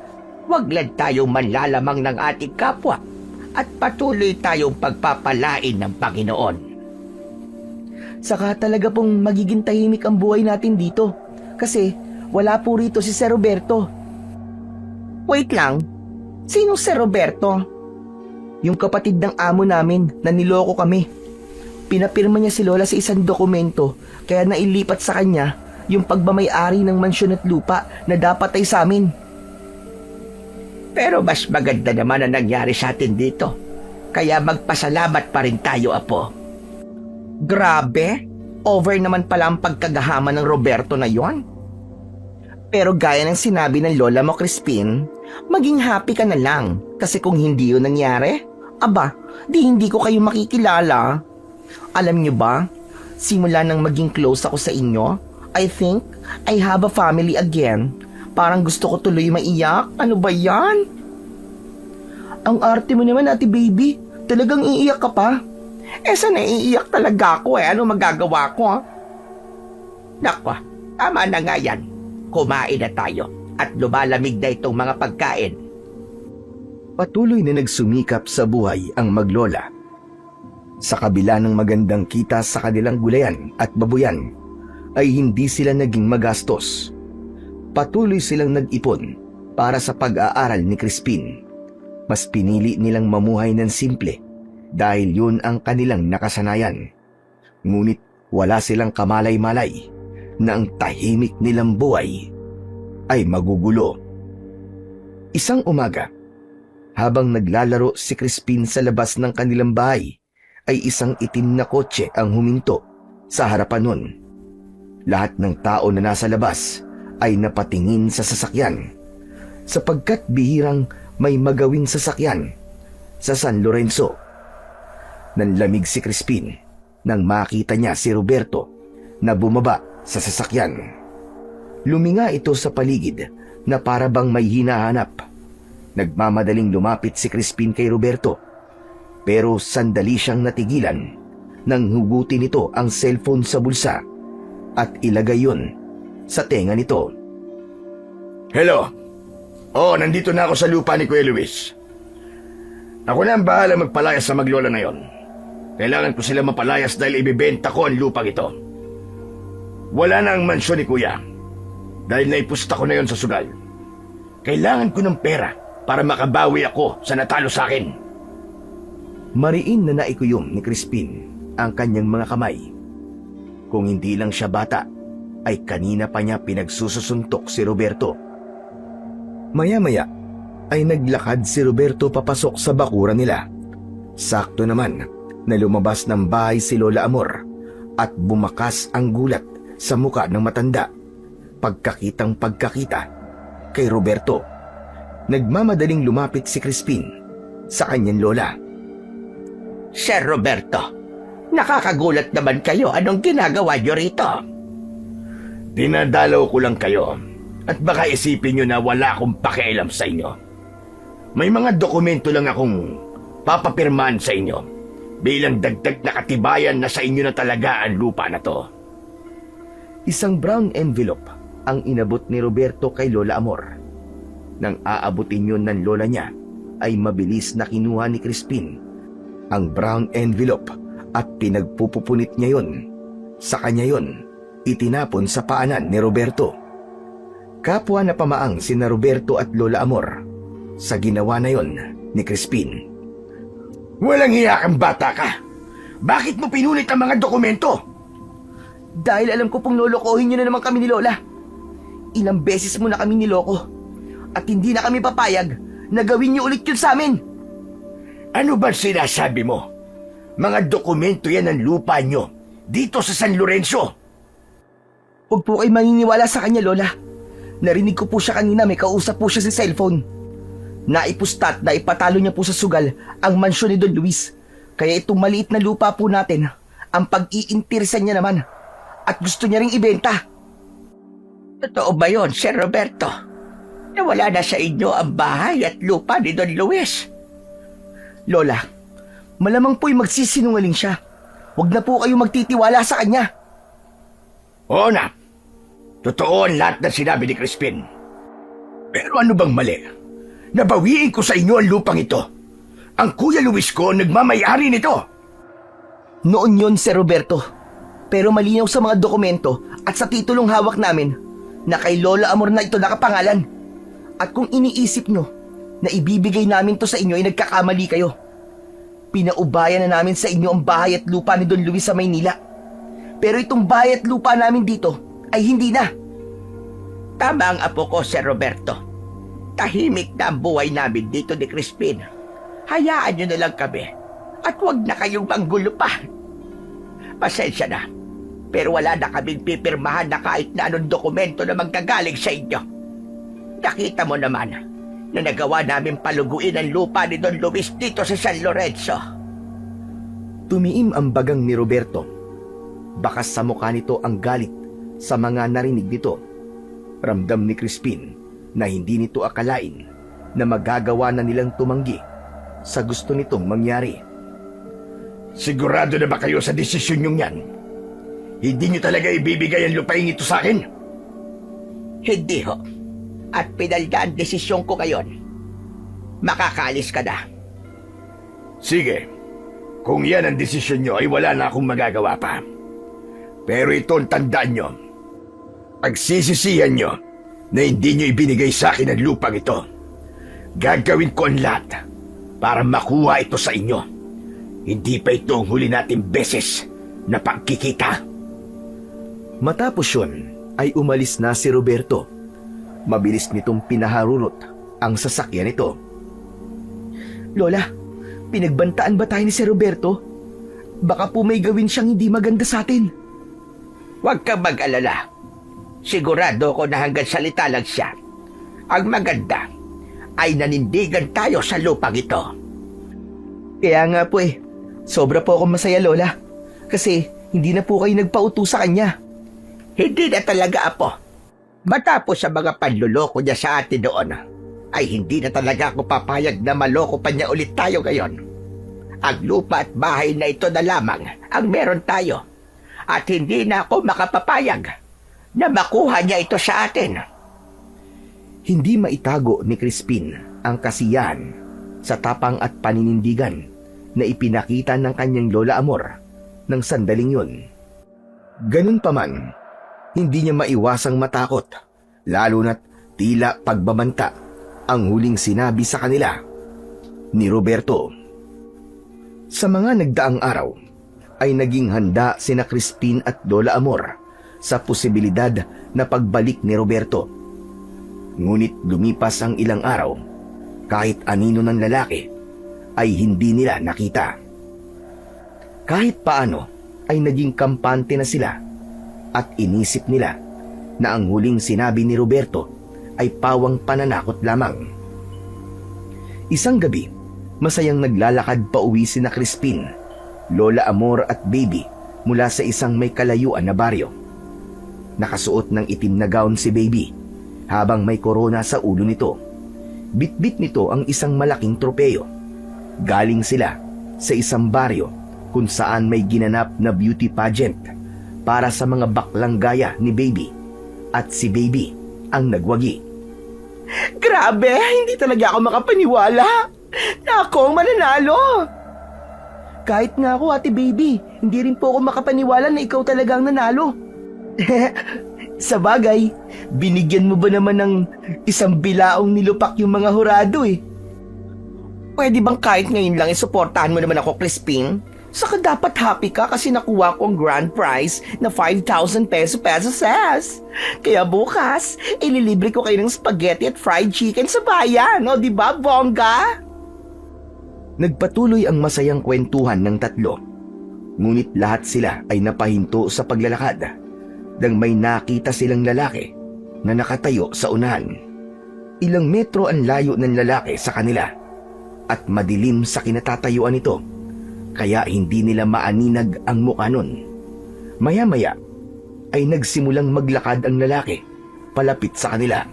wag lang tayong manlalamang ng ating kapwa at patuloy tayong pagpapalain ng Panginoon. Saka talaga pong magiging tahimik ang buhay natin dito kasi wala po rito si Sir Roberto. Wait lang, sinong Sir Roberto? Yung kapatid ng amo namin na niloko kami. Pinapirma niya si Lola sa isang dokumento kaya nailipat sa kanya yung pagmamay-ari ng mansyon at lupa na dapat ay sa amin. Pero mas maganda naman ang nangyari sa atin dito. Kaya magpasalamat pa rin tayo, Apo. Grabe, over naman pala ang pagkagahama ng Roberto na yon. Pero gaya ng sinabi ng Lola mo, Crispin, maging happy ka na lang kasi kung hindi yun nangyari, aba, di hindi ko kayo makikilala. Alam niyo ba, simula nang maging close ako sa inyo, I think I have a family again. Parang gusto ko tuloy maiyak. Ano ba yan? Ang arte mo naman, Ate Baby. Talagang iiyak ka pa. Saan naiiyak talaga ako Ano magagawa ko, ha? Naku, tama na nga yan. Kumain na tayo at lumalamig na itong mga pagkain. Patuloy na nagsumikap sa buhay ang maglola. Sa kabila ng magandang kita sa kanilang gulayan at babuyan, ay hindi sila naging magastos. Patuloy silang nag-ipon para sa pag-aaral ni Crispin. Mas pinili nilang mamuhay ng simple dahil yun ang kanilang nakasanayan. Ngunit wala silang kamalay-malay na ang tahimik nilang buhay ay magugulo. Isang umaga, habang naglalaro si Crispin sa labas ng kanilang bahay, ay isang itim na kotse ang huminto sa harapan nun. Lahat ng tao na nasa labas ay napatingin sa sasakyan sapagkat bihirang may magawing sasakyan sa San Lorenzo. Nanlamig si Crispin nang makita niya si Roberto na bumaba sa sasakyan. Luminga ito sa paligid na para bang may hinahanap. Nagmamadaling lumapit si Crispin kay Roberto, pero sandali siyang natigilan nang hugutin nito ang cellphone sa bulsa at ilagay yun sa tenga nito. Hello? Nandito na ako sa lupa ni Kuya Luis. Ako na ang bahala magpalayas sa maglola na yon. Kailangan ko sila mapalayas dahil ibibenta ko ang lupang ito. Wala na ang mansyon ni Kuya dahil naipusta ko na yon sa sugal. Kailangan ko ng pera para makabawi ako sa natalo sa akin. Mariin na naikuyom ni Crispin ang kanyang mga kamay. Kung hindi lang siya bata, ay kanina pa niya pinagsususuntok si Roberto. Maya-maya ay naglakad si Roberto papasok sa bakuran nila. Sakto naman na lumabas ng bahay si Lola Amor at bumakas ang gulat sa muka ng matanda. Pagkakita kay Roberto. Nagmamadaling lumapit si Crispin sa kanyang lola. Sir Roberto, nakakagulat naman kayo. Anong ginagawa niyo rito? Dinadalaw ko lang kayo at baka isipin nyo na wala akong pakialam sa inyo. May mga dokumento lang akong papapirmahan sa inyo bilang dagdag na katibayan na sa inyo na talaga ang lupa na to. Isang brown envelope ang inabot ni Roberto kay Lola Amor. Nang aabutin yun ng lola niya, ay mabilis na kinuha ni Crispin ang brown envelope at pinagpupupunit niya yun. Sa kanya yun, itinapon sa paanan ni Roberto. Kapwa na pamaang sina Roberto at Lola Amor sa ginawa na yon ni Crispin. Walang hiya kang bata ka! Bakit mo pinulit ang mga dokumento? Dahil alam ko pong lolokohin niyo na naman kami ni Lola. Ilang beses mo na kami niloko. At hindi na kami papayag na gawin niyo ulit yun sa amin. Ano ba sinasabi mo? Mga dokumento yan ng lupa nyo dito sa San Lorenzo. Huwag po kayo maniniwala sa kanya, Lola. Narinig ko po siya kanina, may kausap po siya sa cellphone. Naipustat na ipatalo niya po sa sugal ang mansyon ni Don Luis. Kaya itong maliit na lupa po natin, ang pag-iinteresan niya naman. At gusto niya ring ibenta. Totoo ba yon, Sir Roberto? Nawala na sa inyo ang bahay at lupa ni Don Luis? Lola, malamang po'y magsisinungaling siya. Huwag na po kayo magtitiwala sa kanya. Oo na. Totoo ang lahat na sinabi ni Crispin. Pero ano bang mali? Nabawiin ko sa inyo ang lupang ito. Ang Kuya Luis ko nagmamayari nito. Noon yon, Sir Roberto. Pero malinaw sa mga dokumento at sa titulong hawak namin na kay Lola Amor na ito nakapangalan. At kung iniisip nyo na ibibigay namin to sa inyo ay nagkakamali kayo. Pinaubayan na namin sa inyo ang bahay at lupa ni Don Luis sa Maynila. Pero itong bahay at lupa namin dito ay hindi na. Tama ang apo ko, Sir Roberto. Tahimik na ang buhay namin dito ni Crispin. Hayaan nyo na lang kami at huwag na kayong manggulo pa. Pasensya na, pero wala na kaming pipirmahan na kahit na anong dokumento na manggagaling sa inyo. Nakita mo naman na nagawa namin paluguin ang lupa ni Don Luis dito sa San Lorenzo. Tumiim ang bagang ni Roberto. Bakas sa mukha nito ang galit sa mga narinig nito. Ramdam ni Crispin na hindi nito akalain na magagawa na nilang tumanggi sa gusto nitong mangyari. Sigurado na ba kayo sa desisyon nyong yan? Hindi nyo talaga ibibigay ang lupain ito sa akin? Hindi ho. At pinalda ang desisyon ko ngayon. Makakaalis ka na. Sige. Kung yan ang desisyon nyo ay wala na akong magagawa pa. Pero ito ang tandaan nyo. Pagsisisihan nyo na hindi nyo ibinigay sa akin ang lupang ito. Gagawin ko ang lahat para makuha ito sa inyo. Hindi pa ito ang huli nating beses na pagkikita. Matapos yun ay umalis na si Roberto. Mabilis nitong pinaharurot ang sasakyan nito. Lola, pinagbantaan ba tayo ni Sir Roberto? Baka po may gawin siyang hindi maganda sa atin. Huwag kang mag-alala. Sigurado ko na hanggang salita lang siya. Ang maganda ay nanindigan tayo sa lupang ito. Kaya nga po sobra po akong masaya, Lola. Kasi hindi na po kayo nagpauto sa kanya. Hindi na talaga, Apo. Matapos sa mga panluloko niya sa atin doon, ay hindi na talaga ako papayag na maloko pa niya ulit tayo ngayon. Ang lupa at bahay na ito na lamang ang meron tayo. At hindi na ako makapapayag na makuha niya ito sa atin. Hindi maitago ni Crispin ang kasiyahan sa tapang at paninindigan na ipinakita ng kanyang Lola Amor ng sandaling yun. Ganun pa man, hindi niya maiwasang matakot, lalo na't tila pagbabanta ang huling sinabi sa kanila ni Roberto. Sa mga nagdaang araw, ay naging handa sina Crispin at Lola Amor sa posibilidad na pagbalik ni Roberto. Ngunit lumipas ang ilang araw, kahit anino ng lalaki ay hindi nila nakita. Kahit paano ay naging kampante na sila at inisip nila na ang huling sinabi ni Roberto ay pawang pananakot lamang. Isang gabi, masayang naglalakad pa uwi sina Crispin, Lola Amor at Baby mula sa isang may kalayuan na baryo. Nakasuot ng itim na gown si Baby habang may korona sa ulo nito. Bitbit nito ang isang malaking tropeyo. Galing sila sa isang baryo kung saan may ginanap na beauty pageant para sa mga baklang gaya ni Baby, at si Baby ang nagwagi. Grabe, hindi talaga ako makapaniwala na ako ang mananalo. Kahit nga ako, Ate Baby, hindi rin po ako makapaniwala na ikaw talaga ang nanalo. Sa bagay, binigyan mo ba naman ng isang bilaong nilupak yung mga hurado eh? Pwede bang kahit ngayon lang isuportahan mo naman ako, Crispin? Saka dapat happy ka kasi nakuha ko ang grand prize na 5,000 pesos. Kaya bukas, ililibre ko kayo ng spaghetti at fried chicken sa bayan. O, di ba, bongga? Nagpatuloy ang masayang kwentuhan ng tatlo. Ngunit lahat sila ay napahinto sa paglalakad nang may nakita silang lalaki na nakatayo sa unahan. Ilang metro ang layo ng lalaki sa kanila at madilim sa kinatatayuan nito, kaya hindi nila maaninag ang mukha nun. Maya-maya ay nagsimulang maglakad ang lalaki palapit sa kanila.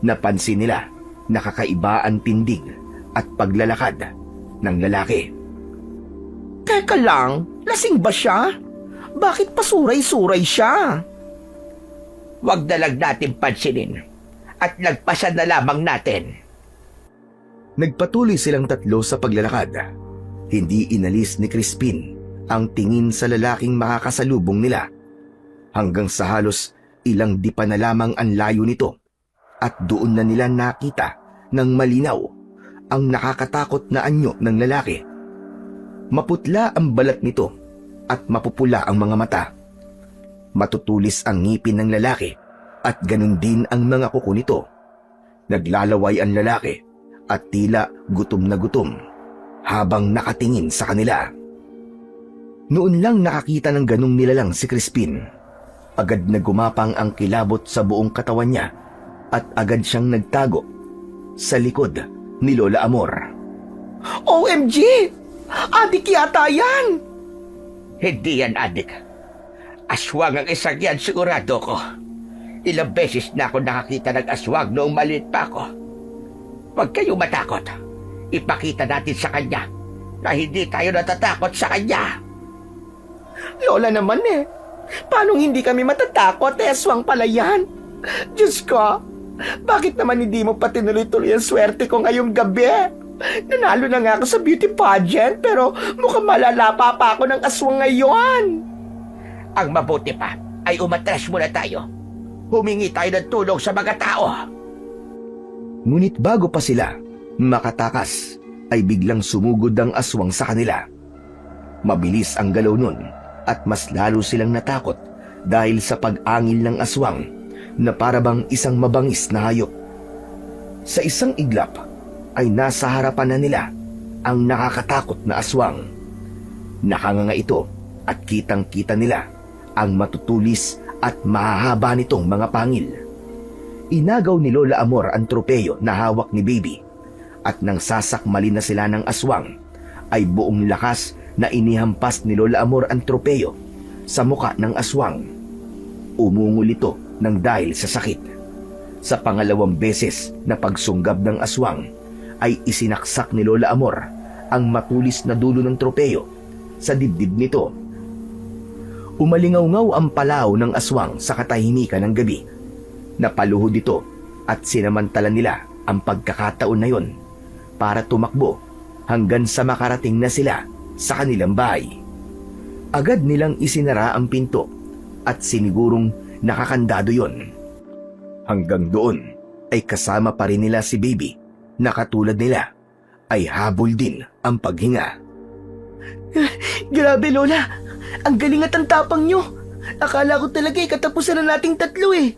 Napansin nila na kakaiba ang tindig at paglalakad ng lalaki. Teka lang, lasing ba siya? Bakit pasuray-suray siya? Huwag na lang natin pansinin at lagpasan na lamang natin. Nagpatuloy silang tatlo sa paglalakad. Hindi inalis ni Crispin ang tingin sa lalaking makakasalubong nila hanggang sa halos ilang dipa na lamang ang layo nito, at doon na nila nakita ng malinaw ang nakakatakot na anyo ng lalaki. Maputla ang balat nito at mapupula ang mga mata. Matutulis ang ngipin ng lalaki at ganun din ang mga kuko nito. Naglalaway ang lalaki at tila gutom na gutom habang nakatingin sa kanila. Noon lang nakakita ng ganung nilalang si Crispin. Agad na gumapang ang kilabot sa buong katawan niya at agad siyang nagtago sa likod ni Lola Amor. OMG! Adik yata yan! Hindi yan, adik. Aswang ang isang yan, sigurado ko. Ilang beses na ako nakakita ng aswang noong maliit pa ako. Huwag kayong matakot. Ipakita natin sa kanya na hindi tayo natatakot sa kanya. Lola naman eh. Paano hindi kami matatakot? Aswang pala yan. Diyos ko, bakit naman hindi mo pa tinuloy-tuloy ang swerte ko ngayong gabi? Nanalo na nga ako sa beauty pageant pero mukhang malalapa pa ako ng aswang ngayon. Ang mabuti pa ay umatras muna tayo. Humingi tayo ng tulong sa mga tao. Ngunit bago pa sila makatakas, ay biglang sumugod ang aswang sa kanila. Mabilis ang galaw nun at mas lalo silang natakot dahil sa pag-angil ng aswang na parabang isang mabangis na hayop. Sa isang iglap ay nasa harapan na nila ang nakakatakot na aswang. Nakanganga ito at kitang-kita nila ang matutulis at mahahaba nitong mga pangil. Inagaw ni Lola Amor ang tropeyo na hawak ni Baby, at nang sasakmalin na sila ng aswang, ay buong lakas na inihampas ni Lola Amor ang tropeyo sa muka ng aswang. Umungol ito ng dahil sa sakit. Sa pangalawang beses na pagsunggab ng aswang, ay isinaksak ni Lola Amor ang matulis na dulo ng tropeyo sa dibdib nito. Umalingaw-ngaw ang palaw ng aswang sa katahimikan ng gabi. Napaluhod ito at sinamantala nila ang pagkakataon na yon para tumakbo hanggang sa makarating na sila sa kanilang bahay. Agad nilang isinara ang pinto at sinigurong nakakandado yon. Hanggang doon ay kasama pa rin nila si Baby na katulad nila ay habol din ang paghinga. Grabe, Lola. Ang galing at ang tapang nyo. Akala ko talaga katapusan na nating tatlo eh.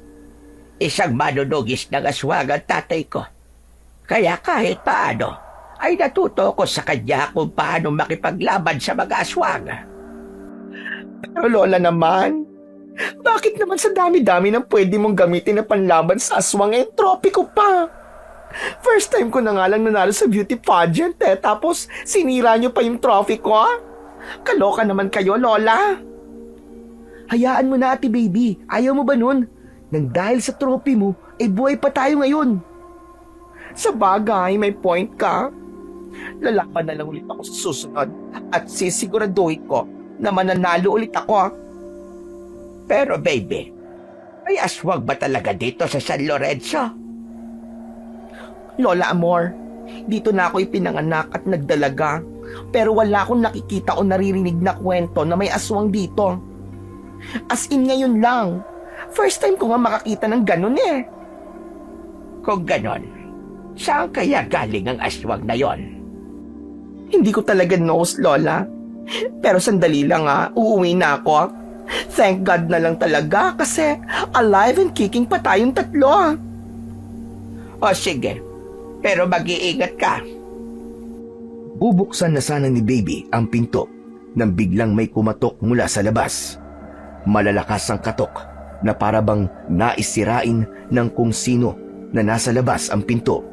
Isang manunugis ng aswang ang tatay ko. Kaya kahit paano, ay natuto ko sa kanya kung paano makipaglaban sa mga aswang. Pero Lola naman, bakit naman sa dami-dami ng pwede mong gamitin na panlaban sa aswang tropiko pa? First time ko na nga lang nanalo sa beauty pageant tapos sinira nyo pa yung trophy ko. Kaloka naman kayo, Lola. Hayaan mo na, Ate Baby. Ayaw mo ba nun? Nang dahil sa trophy mo, ay buhay pa tayo ngayon. Sa bagay, may point ka. Lalaban na lang ulit ako sa susunod at sisiguraduhin ko na mananalo ulit ako. Pero baby, may aswang ba talaga dito sa San Lorenzo? Lola Amor, dito na ako ipinanganak at nagdalaga. Pero wala akong nakikita o naririnig na kwento na may aswang dito. As in ngayon lang. First time ko nga makakita ng ganun eh. Kung ganon, saan kaya galing ang aswang na yon? Hindi ko talaga knows, Lola. Pero sandali lang uuwi na ako. Thank God na lang talaga kasi alive and kicking pa tayong tatlo. O sige, pero mag-iingat ka. Bubuksan na sana ni Baby ang pinto nang biglang may kumatok mula sa labas. Malalakas ang katok na parabang naisirain ng kung sino na nasa labas ang pinto.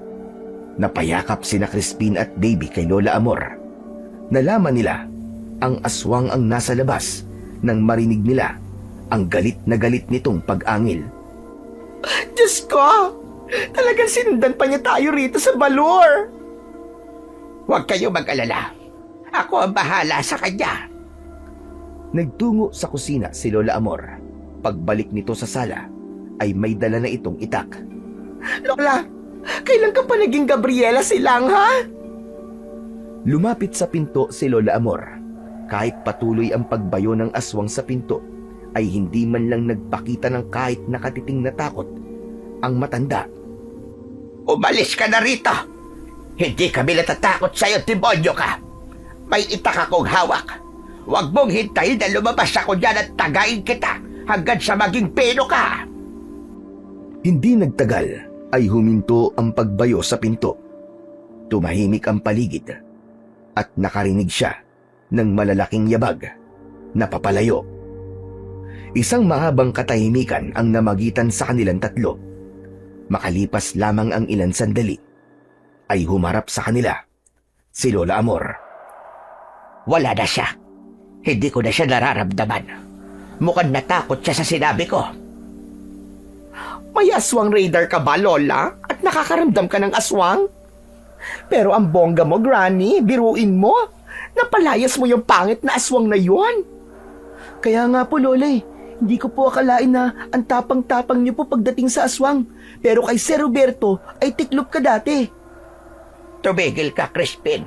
Napayakap sina Crispin at Baby kay Lola Amor. Nalaman nila ang aswang ang nasa labas nang marinig nila ang galit na galit nitong pag-angil. Diyos ko! Talagang sinundan pa niya tayo rito sa Balor! Huwag kayo mag-alala. Ako ang bahala sa kanya. Nagtungo sa kusina si Lola Amor. Pagbalik nito sa sala, ay may dala na itong itak. Lola, kailan ka pa naging Gabriela Silang, ha? Lumapit sa pinto si Lola Amor. Kahit patuloy ang pagbayo ng aswang sa pinto, ay hindi man lang nagpakita ng kahit nakatiting na takot ang matanda. Umalis ka na rito. Hindi kami natatakot sa'yo, demonyo ka. May itak akong hawak. Huwag mong hintayin na lumabas ako dyan at tagain kita hanggang sa maging peno ka. Hindi nagtagal ay huminto ang pagbayo sa pinto. Tumahimik ang paligid at nakarinig siya ng malalaking yabag na papalayo. Isang mahabang katahimikan ang namagitan sa kanilang tatlo. Makalipas lamang ang ilang sandali, ay humarap sa kanila si Lola Amor. Wala na siya. Hindi ko na siya nararamdaman. Mukhang natakot siya sa sinabi ko. May aswang radar ka ba, Lola? At nakakaramdam ka ng aswang? Pero ang bongga mo, Granny, biruin mo. Napalayas mo yung pangit na aswang na yon. Kaya nga po, Lola, hindi ko po akalain na ang tapang-tapang niyo po pagdating sa aswang. Pero kay Sir Roberto ay tiklop ka dati. Tumigil ka, Crispin.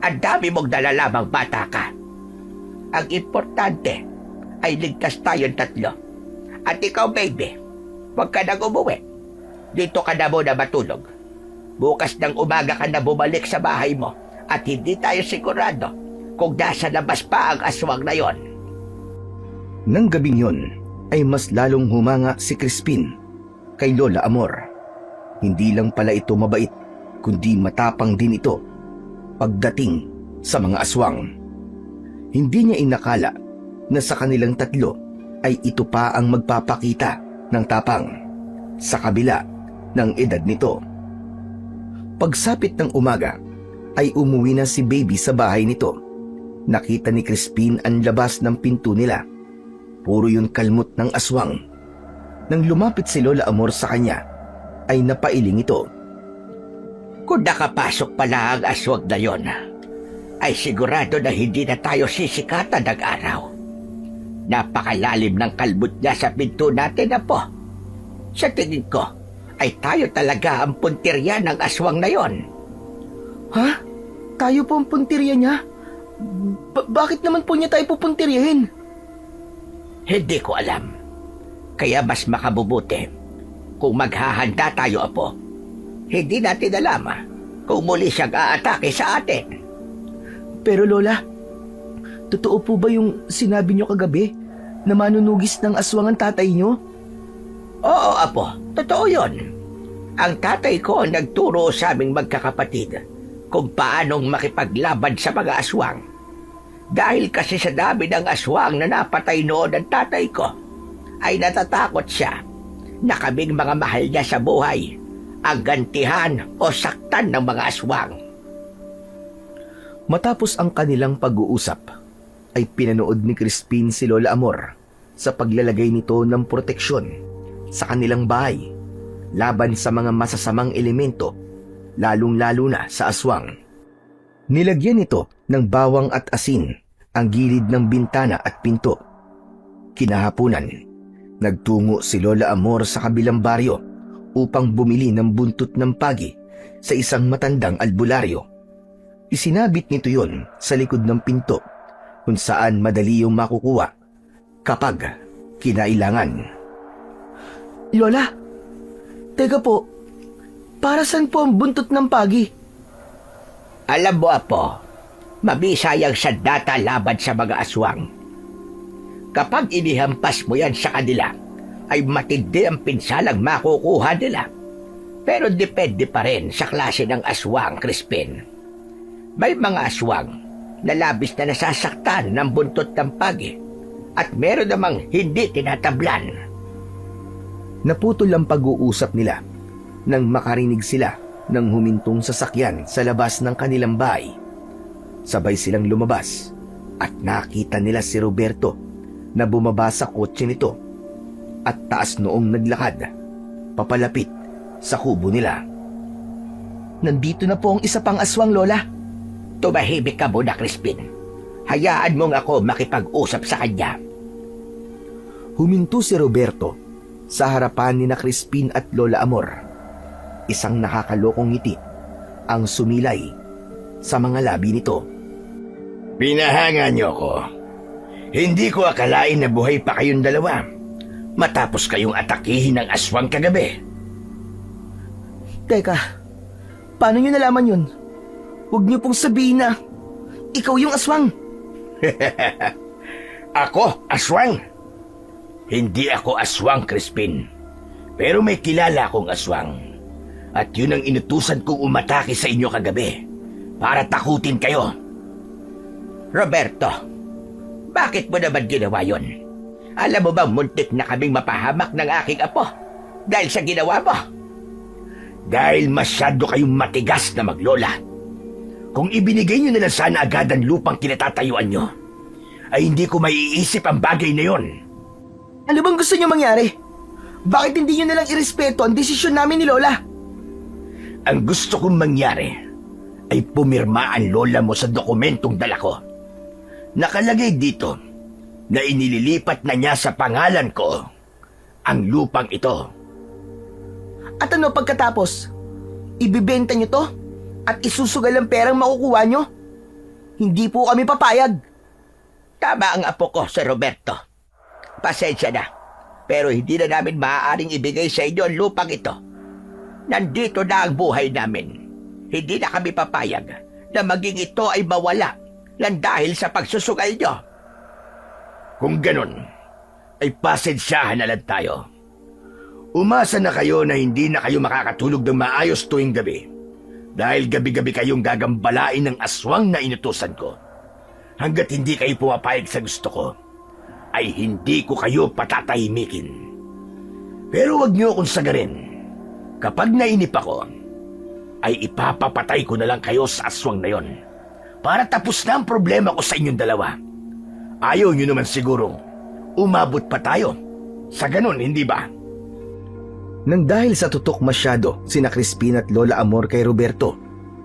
Ang dami mong dalalamang bata ka. Ang importante ay ligtas tayong tatlo. At ikaw, baby, huwag ka nang umuwi. Dito ka na muna matulog. Bukas ng umaga ka na bumalik sa bahay mo at hindi tayo sigurado kung nasa labas pa ang aswang na yon. Nang gabing yon, ay mas lalong humanga si Crispin kay Lola Amor. Hindi lang pala ito mabait, kundi matapang din ito pagdating sa mga aswang. Hindi niya inakala na sa kanilang tatlo ay ito pa ang magpapakita ng tapang sa kabila ng edad nito. Pagsapit ng umaga ay umuwi na si Baby sa bahay nito. Nakita ni Crispin ang labas ng pinto nila. Puro yun kalmot ng aswang Nang lumapit si Lola Amor sa kanya, ay napailing ito. Kung nakapasok pala ang aswang na yon, ay sigurado na hindi na tayo sisikatan ng araw. Napakalalim ng kalbot niya sa pinto natin, Apo. Sa tingin ko, ay tayo talaga ang puntirya ng aswang na yon. Ha? Tayo po ang puntirya niya? Bakit naman po niya tayo pupuntiryahin? Hindi ko alam. Kaya mas makabubuti kung maghahanda tayo, Apo. Hindi natin alam kung muli siyang aatake sa atin. Pero Lola, totoo po ba yung sinabi niyo kagabi na manunugis ng aswang ang tatay niyo? Oo, Apo. Totoo yon. Ang tatay ko ang nagturo sa aming magkakapatid kung paanong makipaglaban sa mga aswang. Dahil kasi sa dami ng aswang na napatay noon ng tatay ko, ay natatakot siya na kaming mga mahal niya sa buhay ang gantihan o saktan ng mga aswang. Matapos ang kanilang pag-uusap, ay pinanood ni Crispin si Lola Amor sa paglalagay nito ng proteksyon sa kanilang bahay laban sa mga masasamang elemento, lalong-lalo na sa aswang. Nilagyan nito ng bawang at asin ang gilid ng bintana at pinto. Kinahapunan, nagtungo si Lola Amor sa kabilang baryo upang bumili ng buntot ng pagi sa isang matandang albularyo. Isinabit nito yon sa likod ng pinto kung saan madali yung makukuha kapag kinailangan. Lola, teka po, para saan po ang buntot ng pagi? Alam mo, Apo, mabisayang sandata laban sa mga aswang. Kapag inihampas mo yan sa kanila, ay matindi ang pinsalang makukuha nila. Pero depende pa rin sa klase ng aswang, Crispin. May mga aswang na labis na nasasaktan ng buntot ng pagi at meron namang hindi tinatablan. Naputol ang pag-uusap nila nang makarinig sila ng humintong sasakyan sa labas ng kanilang bahay. Sabay silang lumabas at nakita nila si Roberto na bumaba sa kotse nito at taas noong naglakad papalapit sa kubo nila. Nandito na po ang isa pang aswang, Lola. Tumahimik ka muna, Crispin. Hayaan mong ako makipag-usap sa kanya. Huminto si Roberto sa harapan ni na Crispin at Lola Amor. Isang nakakalokong ngiti ang sumilay sa mga labi nito. Pinahanga niyo ko. Hindi ko akalain na buhay pa kayong dalawa matapos kayong atakihin ng aswang kagabi. Teka, paano niyo nalaman yun? Huwag niyo pong sabihin na ikaw yung aswang. Ako, aswang? Hindi ako aswang, Crispin. Pero may kilala akong aswang. At yun ang inutusan kong umatake sa inyo kagabi para takutin kayo. Roberto, bakit mo naman ginawa yon? Alam mo bang muntik na kaming mapahamak ng aking apo dahil sa ginawa mo? Dahil masyado kayong matigas na maglola. Kung ibinigay nyo na lang sana agad ang lupang kinatatayuan nyo, ay hindi ko maiisip ang bagay na yon. Ano bang gusto niyo mangyari? Bakit hindi niyo na lang irespeto ang desisyon namin ni Lola? Ang gusto kong mangyari ay pumirma ang lola mo sa dokumentong dala ko. Nakalagay dito na inililipat na niya sa pangalan ko ang lupang ito. At ano pagkatapos? Ibibenta niyo to? At isusugal ang perang makukuha nyo? Hindi po kami papayag. Tama ang apo ko, Sir Roberto. Pasensya na, pero hindi na namin maaaring ibigay sa inyo ang lupang ito. Nandito na ang buhay namin. Hindi na kami papayag na maging ito ay mawala lang dahil sa pagsusugal nyo. Kung ganun, ay pasensyahan na lang tayo. Umasa na kayo na hindi na kayo makakatulog ng maayos tuwing gabi. Dahil gabi-gabi kayong gagambalain ng aswang na inutusan ko. Hanggat hindi kayo pumapayag sa gusto ko, ay hindi ko kayo patatahimikin. Pero wag niyo akong sagarin. Kapag nainip ako, ay ipapapatay ko na lang kayo sa aswang na yon. Para tapos na ang problema ko sa inyong dalawa. Ayaw niyo naman siguro umabot pa tayo. Sa ganun, hindi ba? Nang dahil sa tutok masyado sina Crispin at Lola Amor kay Roberto,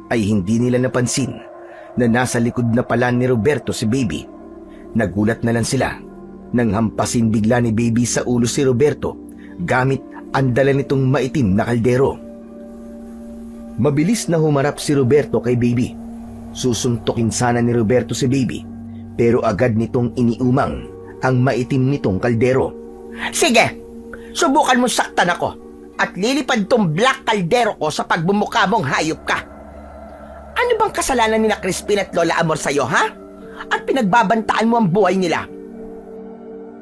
ay hindi nila napansin na nasa likod na pala ni Roberto si Baby. Nagulat na lang sila nang hampasin bigla ni Baby sa ulo si Roberto gamit ang dala nitong maitim na kaldero. Mabilis na humarap si Roberto kay Baby. Susuntukin sana ni Roberto si Baby, pero agad nitong iniumang ang maitim nitong kaldero. Sige, subukan mo saktan ako at lilipad tong black kaldero ko sa pagbumuka mong hayop ka. Ano bang kasalanan ni na Crispin at Lola Amor sa'yo, ha? At pinagbabantaan mo ang buhay nila.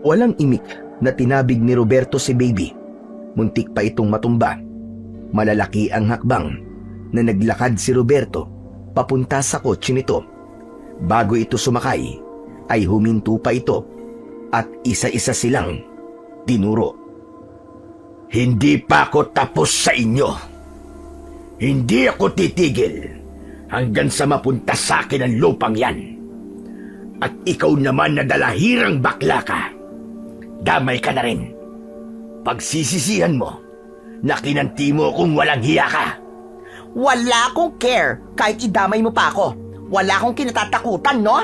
Walang imik na tinabig ni Roberto si Baby. Muntik pa itong matumba. Malalaki ang hakbang na naglakad si Roberto papunta sa kotse nito. Bago ito sumakay, ay huminto pa ito at isa-isa silang tinuro. Hindi pa ako tapos sa inyo. Hindi ako titigil hanggang sa mapunta sa akin ang lupang yan. At ikaw naman na dalahirang bakla ka, damay ka na rin. Pagsisisihan mo na kinanti mo kung walang hiya ka. Wala akong care kahit idamay mo pa ako. Wala akong kinatatakutan, no?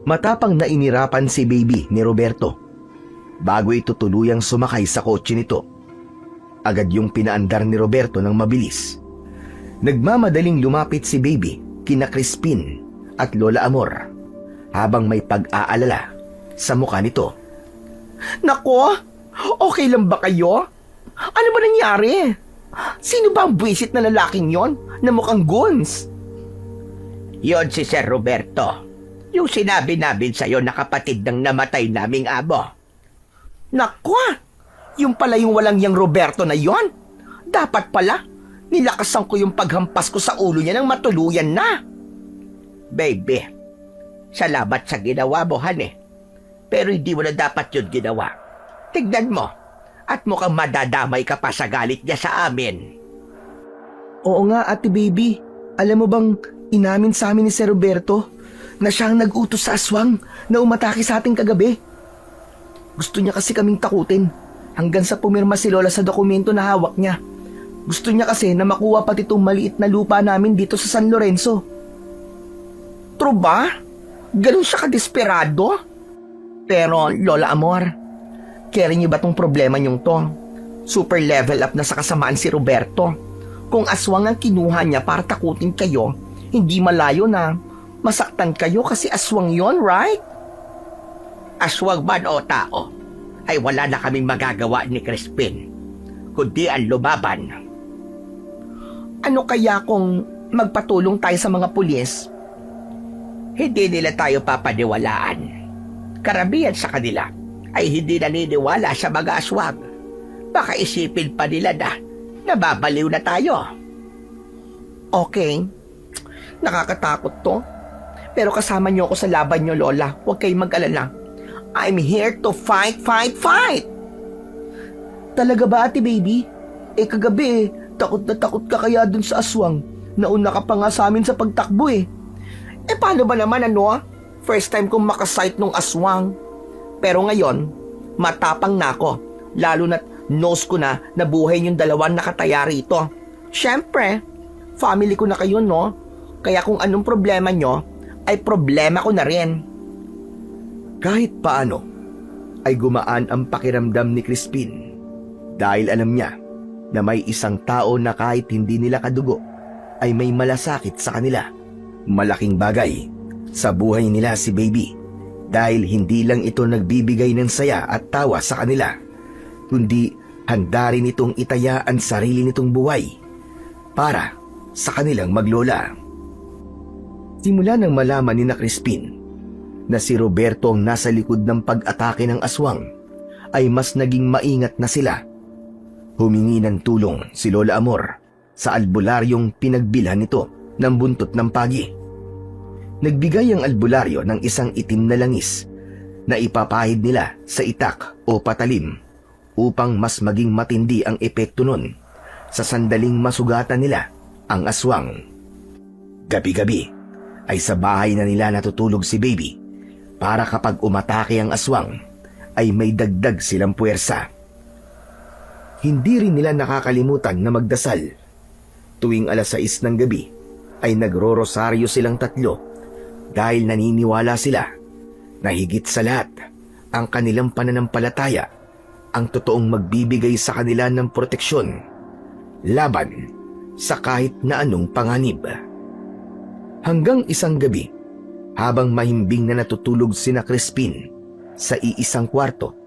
Matapang na inirapan si Baby ni Roberto bago ito tuluyang sumakay sa kotse nito. Agad yung pinaandar ni Roberto ng mabilis. Nagmamadaling lumapit si Baby kina Crispin at Lola Amor habang may pag-aalala sa mukha nito. Nako, okay lang ba kayo? Ano ba nangyari? Sino ba ang buwisit na lalaking yon na mukhang goons? Yon si Sir Roberto. Yung sinabi namin sa'yo na kapatid ng namatay naming amo. Nako, yung pala yung walang yang Roberto na yon. Dapat pala, nilakasan ko yung paghampas ko sa ulo niya ng matuluyan na. Baby, salamat sa ginawa mo, hane. Pero hindi mo na dapat yun ginawa. Tignan mo, at mukhang madadamay ka pa sa galit niya sa amin. Oo nga, Ate Baby. Alam mo bang inamin sa amin ni Sir Roberto na siyang nag-utos sa aswang na umatake sa ating kagabi? Gusto niya kasi kaming takutin hanggang sa pumirma si Lola sa dokumento na hawak niya. Gusto niya kasi na makuha pati itong maliit na lupa namin dito sa San Lorenzo. True ba? Ganun siya kadesperado? Pero, Lola Amor, carry niyo ba tong problema niyong to? Super level up na sa kasamaan si Roberto. Kung aswang ang kinuha niya para takutin kayo, hindi malayo na masaktan kayo kasi aswang yon, right? Aswang man o tao, ay wala na kaming magagawa ni Crispin, kundi ang lumaban. Ano kaya kung magpatulong tayo sa mga pulis? Hindi nila tayo papaniwalaan. Karamihan sa kanila ay hindi naniniwala sa mga aswang. Baka isipin pa nila na nababaliw na tayo. Okay, nakakatakot to. Pero kasama niyo ako sa laban niyo, Lola. Huwag kayong mag-alala. I'm here to fight, fight, fight! Talaga ba, Ate Baby? Kagabi takot na takot ka kaya dun sa aswang. Nauna ka pa nga sa amin sa pagtakbo Paano ba naman First time kong makasight nung aswang. Pero ngayon, matapang na ako. Lalo na't nose ko na nabuhay yung dalawang nakataya rito. Siyempre, family ko na kayo, no? Kaya kung anong problema nyo, ay problema ko na rin. Kahit paano, ay gumaan ang pakiramdam ni Crispin dahil alam niya na may isang tao na kahit hindi nila kadugo ay may malasakit sa kanila. Malaking bagay sa buhay nila si Baby dahil hindi lang ito nagbibigay ng saya at tawa sa kanila, kundi handa rin itong itaya ang sarili nitong buhay para sa kanilang maglola. Simula nang malaman ni na Crispin na si Roberto ang nasa likod ng pag-atake ng aswang, ay mas naging maingat na sila. Humingi ng tulong si Lola Amor sa albularyong pinagbilhan nito ng buntot ng pagi. Nagbigay ang albularyo ng isang itim na langis na ipapahid nila sa itak o patalim upang mas maging matindi ang epekto nun sa sandaling masugatan nila ang aswang. Gabi-gabi ay sa bahay na nila natutulog si Baby para kapag umatake ang aswang ay may dagdag silang puwersa. Hindi rin nila nakakalimutan na magdasal. Tuwing 6:00 ng gabi ay nagro-rosaryo silang tatlo dahil naniniwala sila na higit sa lahat ang kanilang pananampalataya ang totoong magbibigay sa kanila ng proteksyon laban sa kahit na anong panganib. Hanggang isang gabi, habang mahimbing na natutulog sina Crispin sa iisang kwarto,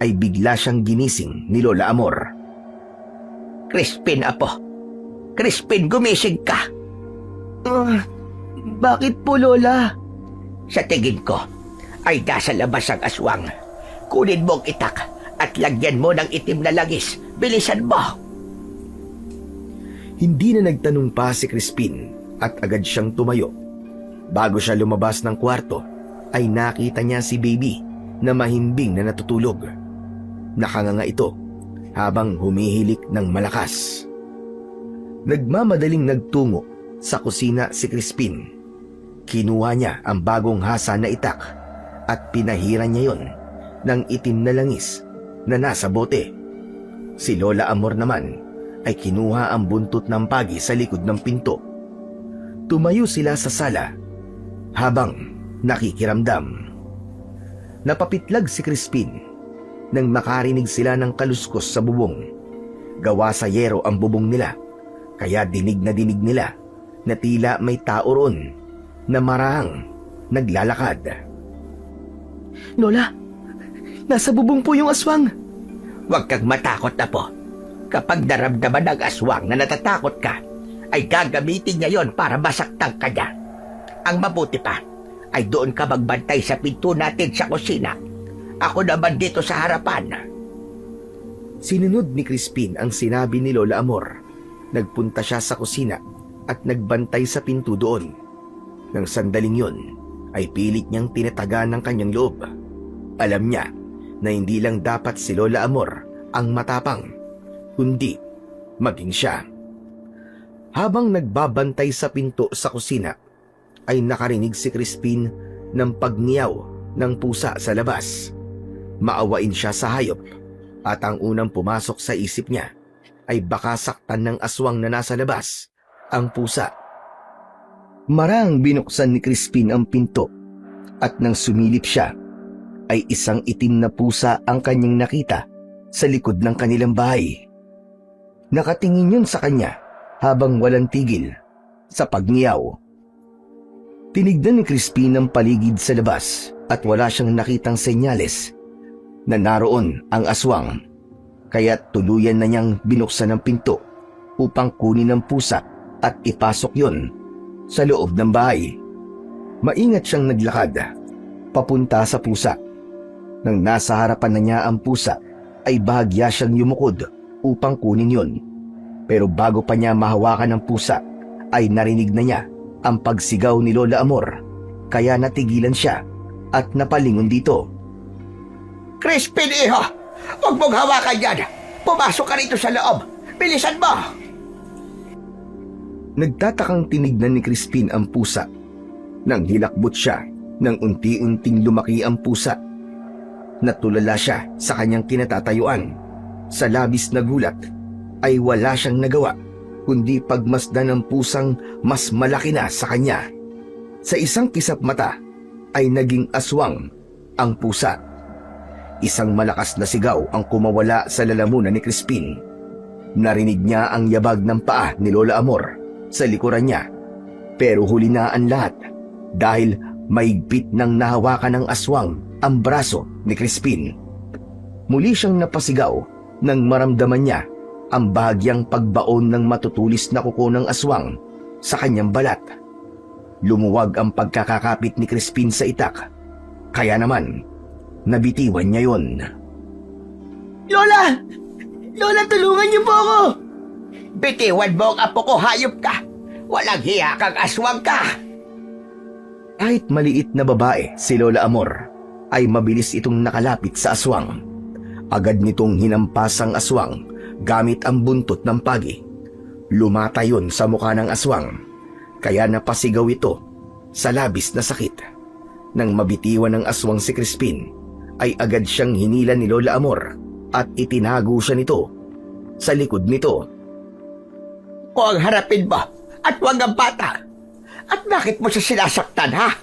ay bigla siyang ginising ni Lola Amor. Crispin, apo. Crispin, gumising ka. Bakit po, Lola? Sa tingin ko, ay nasa labas ang aswang. Kunin mo ang itak at lagyan mo ng itim na langis. Bilisan mo. Hindi na nagtanong pa si Crispin at agad siyang tumayo. Bago siya lumabas ng kwarto, ay nakita niya si Baby na mahimbing na natutulog. Nakanganga ito habang humihilik ng malakas. Nagmamadaling nagtungo sa kusina si Crispin. Kinuha niya ang bagong hasa na itak at pinahiran niya yon ng itim na langis na nasa bote. Si Lola Amor naman ay kinuha ang buntot ng pagi sa likod ng pinto. Tumayo sila sa sala habang nakikiramdam. Napapitlag si Crispin nang makarinig sila ng kaluskos sa bubong. Gawa sa yero ang bubong nila, kaya dinig nila na tila may tao roon na marahang naglalakad. Lola, nasa bubong po yung aswang. Huwag kang matakot, apo. Kapag naramdaman ng aswang na natatakot ka, ay gagamitin niya yon para masaktan ka niya. Ang mabuti pa, ay doon ka magbantay sa pinto natin sa kusina. Ako naman dito sa harapan. Sinunod ni Crispin ang sinabi ni Lola Amor. Nagpunta siya sa kusina at nagbantay sa pinto doon. Nang sandaling yon, ay pilit niyang tinatagan ng kanyang loob. Alam niya na hindi lang dapat si Lola Amor ang matapang, kundi maging siya. Habang nagbabantay sa pinto sa kusina, ay nakarinig si Crispin ng pagniyaw ng pusa sa labas. Maawain siya sa hayop at ang unang pumasok sa isip niya ay baka saktan ng aswang na nasa labas ang pusa. Marang binuksan ni Crispin ang pinto at nang sumilip siya ay isang itim na pusa ang kanyang nakita sa likod ng kanilang bahay. Nakatingin yun sa kanya habang walang tigil sa pagniyaw. Tinignan ni Crispin ang paligid sa labas at wala siyang nakitang senyales na naroon ang aswang, kaya tuluyan na niyang binuksan ang pinto upang kunin ang pusa at ipasok yon sa loob ng bahay. Maingat siyang naglakad papunta sa pusa. Nang nasa harapan na niya ang pusa, ay bahagya siyang yumukod upang kunin yon. Pero bago pa niya mahawakan ang pusa, ay narinig na niya ang pagsigaw ni Lola Amor, kaya natigilan siya at napalingon dito. Crispin, iho! Huwag mong hawakan yan! Pumasok ka rito sa loob! Bilisan mo! Nagtatakang tinignan ni Crispin ang pusa. Nang hilakbot siya, nang unti-unting lumaki ang pusa. Natulala siya sa kanyang kinatatayuan. Sa labis na gulat, ay wala siyang nagawa, kundi pagmasdan ng pusang mas malaki na sa kanya. Sa isang kisap mata, ay naging aswang ang pusa. Isang malakas na sigaw ang kumawala sa lalamunan ni Crispin. Narinig niya ang yabag ng paa ni Lola Amor sa likuran niya. Pero huli na ang lahat dahil mahigpit nang nahawakan ng aswang ang braso ni Crispin. Muli siyang napasigaw nang maramdaman niya ang bahagyang pagbaon ng matutulis na kuko ng aswang sa kanyang balat. Lumuwag ang pagkakakapit ni Crispin sa itak, kaya naman nabitiwan niya yon. Lola! Lola, tulungan niyo po ako! Bitiwan mo ang apo ko, hayop ka! Walang hiya kang aswang ka! Kahit maliit na babae si Lola Amor, ay mabilis itong nakalapit sa aswang. Agad nitong hinampas ang aswang gamit ang buntot ng pagi. Lumata yun sa mukha ng aswang, kaya napasigaw ito sa labis na sakit. Nang mabitiwan ng aswang si Crispin, ay agad siyang hinila ni Lola Amor at itinago siya nito sa likod nito. Kung harapin mo at huwag ang bata. At bakit mo siya sinasaktan, ha?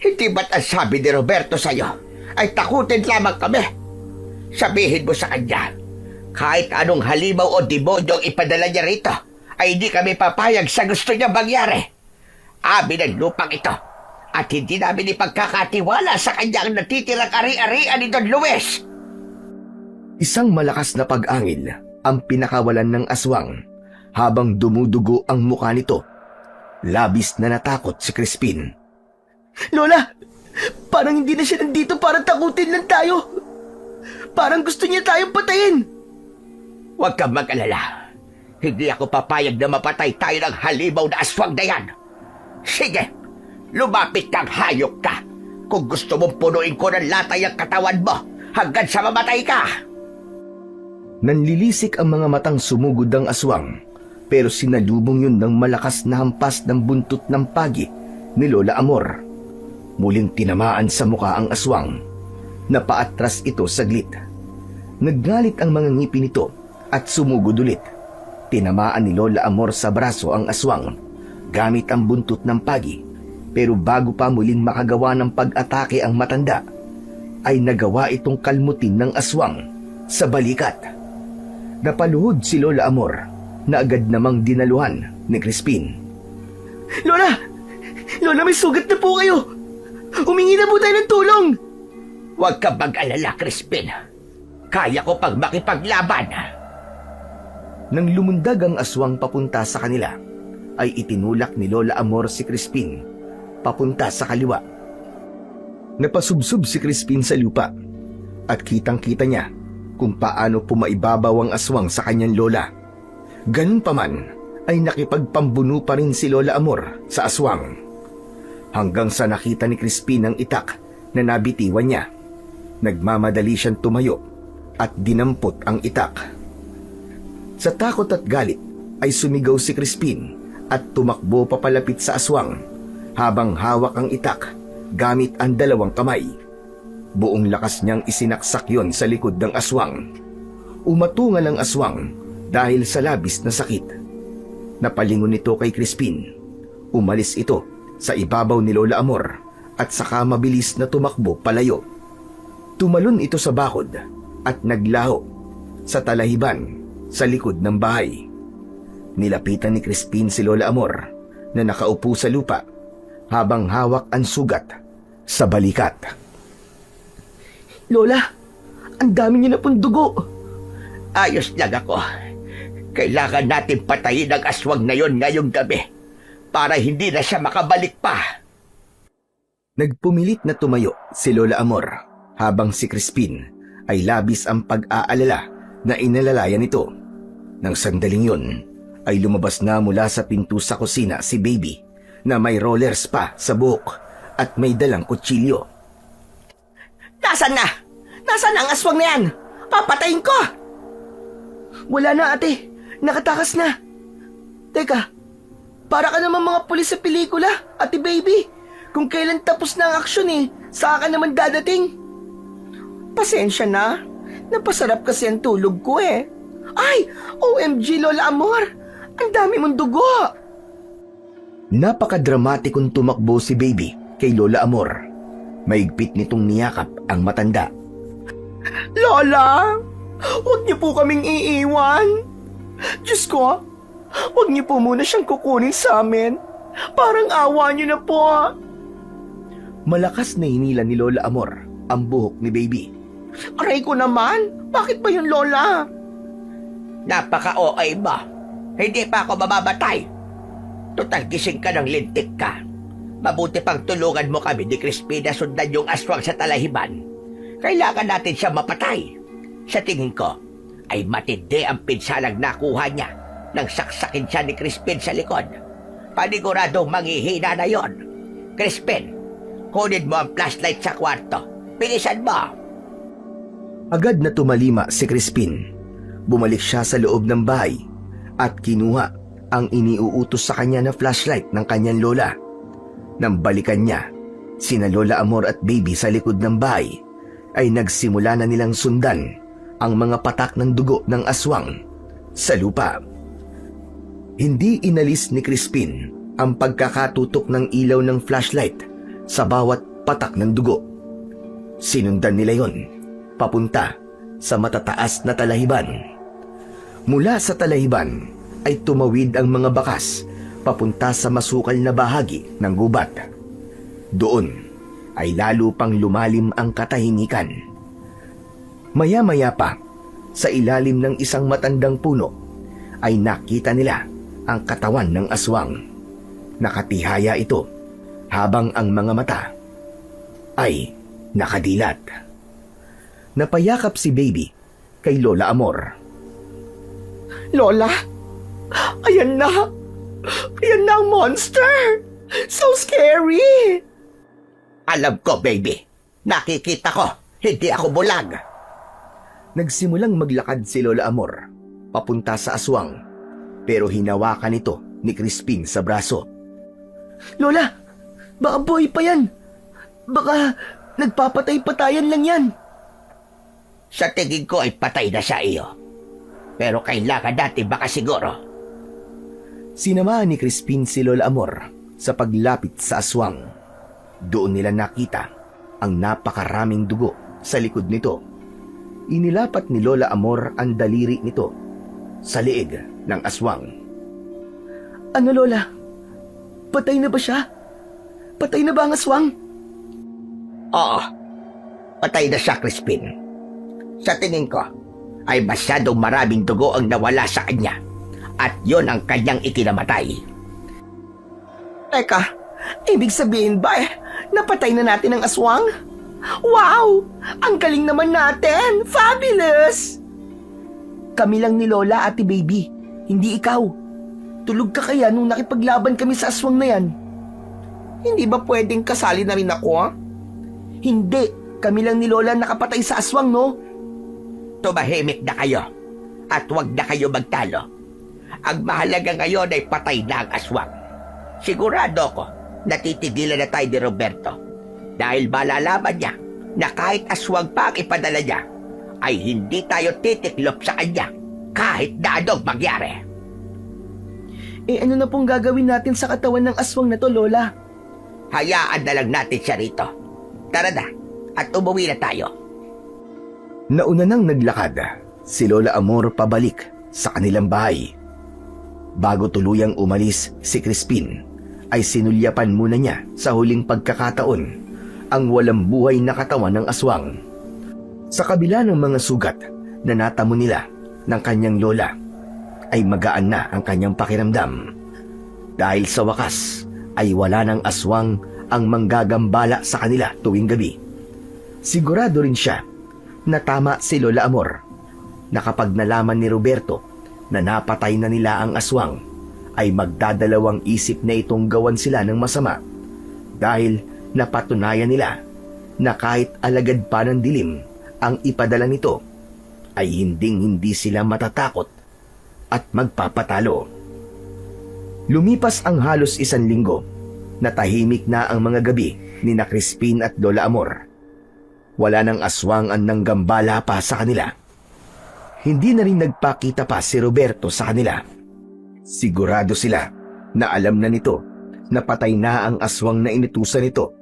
Hindi ba't ang sabi ni Roberto sa'yo ay takutin lamang kami? Sabihin mo sa kanya, kahit anong halimaw o demonyong ipadala niya rito, ay hindi kami papayag sa gusto niya mangyari. Amin ang lupang ito, at hindi namin ipagkakatiwala sa kanya ang natitirang ari-arian ni Don Luis. Isang malakas na pag-angil ang pinakawalan ng aswang habang dumudugo ang mukha nito. Labis na natakot si Crispin. Lola, parang hindi na siya nandito para takutin lang tayo. Parang gusto niya tayong patayin. Huwag kang mag-alala. Hindi ako papayag na mapatay tayo ng halimaw na aswang na yan. Sige, lumapit kang hayop ka. Kung gusto mong punuin ko ng latay ang katawan mo hanggang sa mamatay ka. Nanlilisik ang mga matang sumugod ng aswang, pero sinalubong yun ng malakas na hampas ng buntot ng pagi ni Lola Amor. Muling tinamaan sa mukha ang aswang. Napaatras ito saglit. Naggalit ang mga ngipin nito at sumugod ulit. Tinamaan ni Lola Amor sa braso ang aswang gamit ang buntot ng pagi, pero bago pa muling makagawa ng pag-atake ang matanda, ay nagawa itong kalmutin ng aswang sa balikat. Napaluhod si Lola Amor na agad namang dinaluhan ni Crispin. Lola! Lola, may sugat na po kayo! Humingi na po tayo ng tulong! Huwag ka mag-alala, Crispin. Kaya ko pag makipaglaban. Nang lumundag ang aswang papunta sa kanila, ay itinulak ni Lola Amor si Crispin papunta sa kaliwa. Napasubsob si Crispin sa lupa at kitang-kita niya kung paano pumaibabaw ang aswang sa kanyang lola. Ganun pa man ay nakipagpambuno pa rin si Lola Amor sa aswang. Hanggang sa nakita ni Crispin ang itak na nabitiwan niya. Nagmamadali siyang tumayo at dinampot ang itak. Sa takot at galit ay sumigaw si Crispin at tumakbo papalapit sa aswang habang hawak ang itak gamit ang dalawang kamay. Buong lakas niyang isinaksak yon sa likod ng aswang. Umatungal ang aswang dahil sa labis na sakit. Napalingon ito kay Crispin. Umalis ito sa ibabaw ni Lola Amor at saka mabilis na tumakbo palayo. Tumalon ito sa bakod at naglaho sa talahiban sa likod ng bahay. Nilapitan ni Crispin si Lola Amor na nakaupo sa lupa habang hawak ang sugat sa balikat. Lola, ang dami niyo na pong dugo. Ayos lang ako. Kailangan natin patayin ang aswang na yon ngayong gabi para hindi na siya makabalik pa. Nagpumilit na tumayo si Lola Amor habang si Crispin ay labis ang pag-aalala na inalalayan nito. Nang sandaling yun ay lumabas na mula sa pinto sa kusina si Baby na may rollers pa sa buhok at may dalang kutsilyo. Nasaan na? Nasaan ang aswang na yan? Papatayin ko! Wala na, ate. Nakatakas na. Teka, para ka naman mga pulis sa pelikula, ate Baby. Kung kailan tapos na ang aksyon saka ka naman dadating. Pasensya na. Napasarap kasi ang tulog ko Ay, OMG Lola Amor. Ang dami mong dugo. Napakadramatikong tumakbo si Baby kay Lola Amor. Maigpit nitong niyakap ang matanda. Lola, huwag niyo po kaming iiwan. Diyos ko, huwag niyo po muna siyang kukunin sa amin. Parang awa niyo na po. Malakas na hinila ni Lola Amor ang buhok ni Baby. Aray ko naman, bakit ba yun, Lola? Napaka-OA mo. Hindi pa ako mamamatay. Total gising ka ng lintik ka. Mabuti pang tulungan mo kami ni Crispin na sundan yung aswang sa talahiban. Kailangan natin siya mapatay. Sa tingin ko, ay matindi ang pinsalang nakuha niya nang saksakin siya ni Crispin sa likod. Paniguradong manghihina na yon. Crispin, kunin mo ang flashlight sa kwarto. Bilisan mo. Agad na tumalima si Crispin. Bumalik siya sa loob ng bahay at kinuha ang iniuutos sa kanya na flashlight ng kanyang lola. Nang balikan niya, sina Lola Amor at Baby sa likod ng bahay ay nagsimula na nilang sundan ang mga patak ng dugo ng aswang sa lupa. Hindi inalis ni Crispin ang pagkakatutok ng ilaw ng flashlight sa bawat patak ng dugo. Sinundan nila yon papunta sa matataas na talahiban. Mula sa talahiban ay tumawid ang mga bakas papunta sa masukal na bahagi ng gubat. Doon ay lalo pang lumalim ang katahimikan. Maya-maya pa, sa ilalim ng isang matandang puno, ay nakita nila ang katawan ng aswang. Nakatihaya ito habang ang mga mata ay nakadilat. Napayakap si Baby kay Lola Amor. Lola, ayan na! Ayan na ang monster! So scary! Alam ko, baby. Nakikita ko. Hindi ako bulag. Nagsimulang maglakad si Lola Amor papunta sa aswang, pero hinawakan ito ni Crispin sa braso. Lola, baka buhay pa yan. Baka nagpapatay-patayan lang yan. Sa tingin ko ay patay na siya iyo. Pero kailangan natin baka siguro. Sinamahan ni Crispin si Lola Amor sa paglapit sa aswang. Doon nila nakita ang napakaraming dugo sa likod nito. Inilapat ni Lola Amor ang daliri nito sa liig ng aswang. Ano, Lola? Patay na ba siya? Patay na ba ang aswang? Oo. Patay na siya, Crispin. Sa tingin ko, ay masyadong maraming dugo ang nawala sa kanya. At yon ang kanyang ikinamatay. Teka, ibig sabihin ba napatay na natin ang aswang? Wow! Ang galing naman natin! Fabulous! Kami lang ni Lola, Ate Baby. Hindi ikaw. Tulog ka kaya nung nakipaglaban kami sa aswang na yan? Hindi ba pwedeng kasali na rin ako, ha? Hindi. Kami lang ni Lola nakapatay sa aswang, no? Tumahimik na kayo. At huwag na kayo magtalo. Ang mahalaga ngayon ay patay na ang aswang. Sigurado ko, natitigilan na tayo ni Roberto. Dahil malalaman niya na kahit aswang pa ang ipadala niya, ay hindi tayo titiklop sa kanya kahit na anong mangyari. Ano na pong gagawin natin sa katawan ng aswang na to, Lola? Hayaan na lang natin siya rito. Tara na, at umuwi na tayo. Nauna nang naglakad si Lola Amor pabalik sa kanilang bahay. Bago tuluyang umalis si Crispin, ay sinulyapan muna niya sa huling pagkakataon ang walang buhay na katawan ng aswang. Sa kabila ng mga sugat na natamo nila ng kanyang lola, ay magaan na ang kanyang pakiramdam. Dahil sa wakas ay wala ng aswang ang manggagambala sa kanila tuwing gabi. Sigurado rin siya na tama si Lola Amor na kapag nalaman ni Roberto na napatay na nila ang aswang, ay magdadalawang isip na itong gawan sila ng masama dahil napatunayan nila na kahit alagad pa ng dilim ang ipadala nito, ay hinding-hindi sila matatakot at magpapatalo. Lumipas ang halos 1 linggo na tahimik na ang mga gabi ni na Crispin at Lola Amor. Wala nang aswang ang nanggambala pa sa kanila. Hindi na rin nagpakita pa si Roberto sa kanila. Sigurado sila na alam na nito na patay na ang aswang na inutusan nito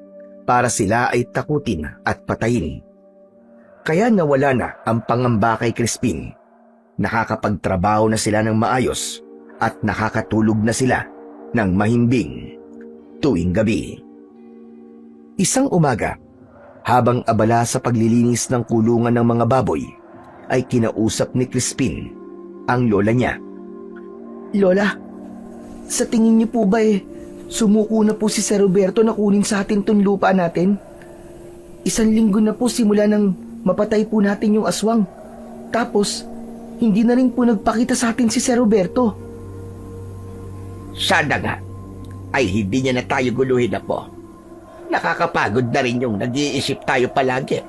para sila ay takutin at patayin. Kaya nawala na ang pangamba kay Crispin. Nakakapagtrabaho na sila ng maayos at nakakatulog na sila ng mahimbing tuwing gabi. Isang umaga, habang abala sa paglilinis ng kulungan ng mga baboy, ay kinausap ni Crispin ang lola niya. Lola, sa tingin niyo po ba sumuko na po si Sir Roberto na kunin sa atin tong lupa natin? 1 linggo na po simula nang mapatay po natin yung aswang. Tapos, hindi na rin po nagpakita sa atin si Sir Roberto. Sana nga ay hindi niya na tayo guluhin na po. Nakakapagod na rin yung nag-iisip tayo palagi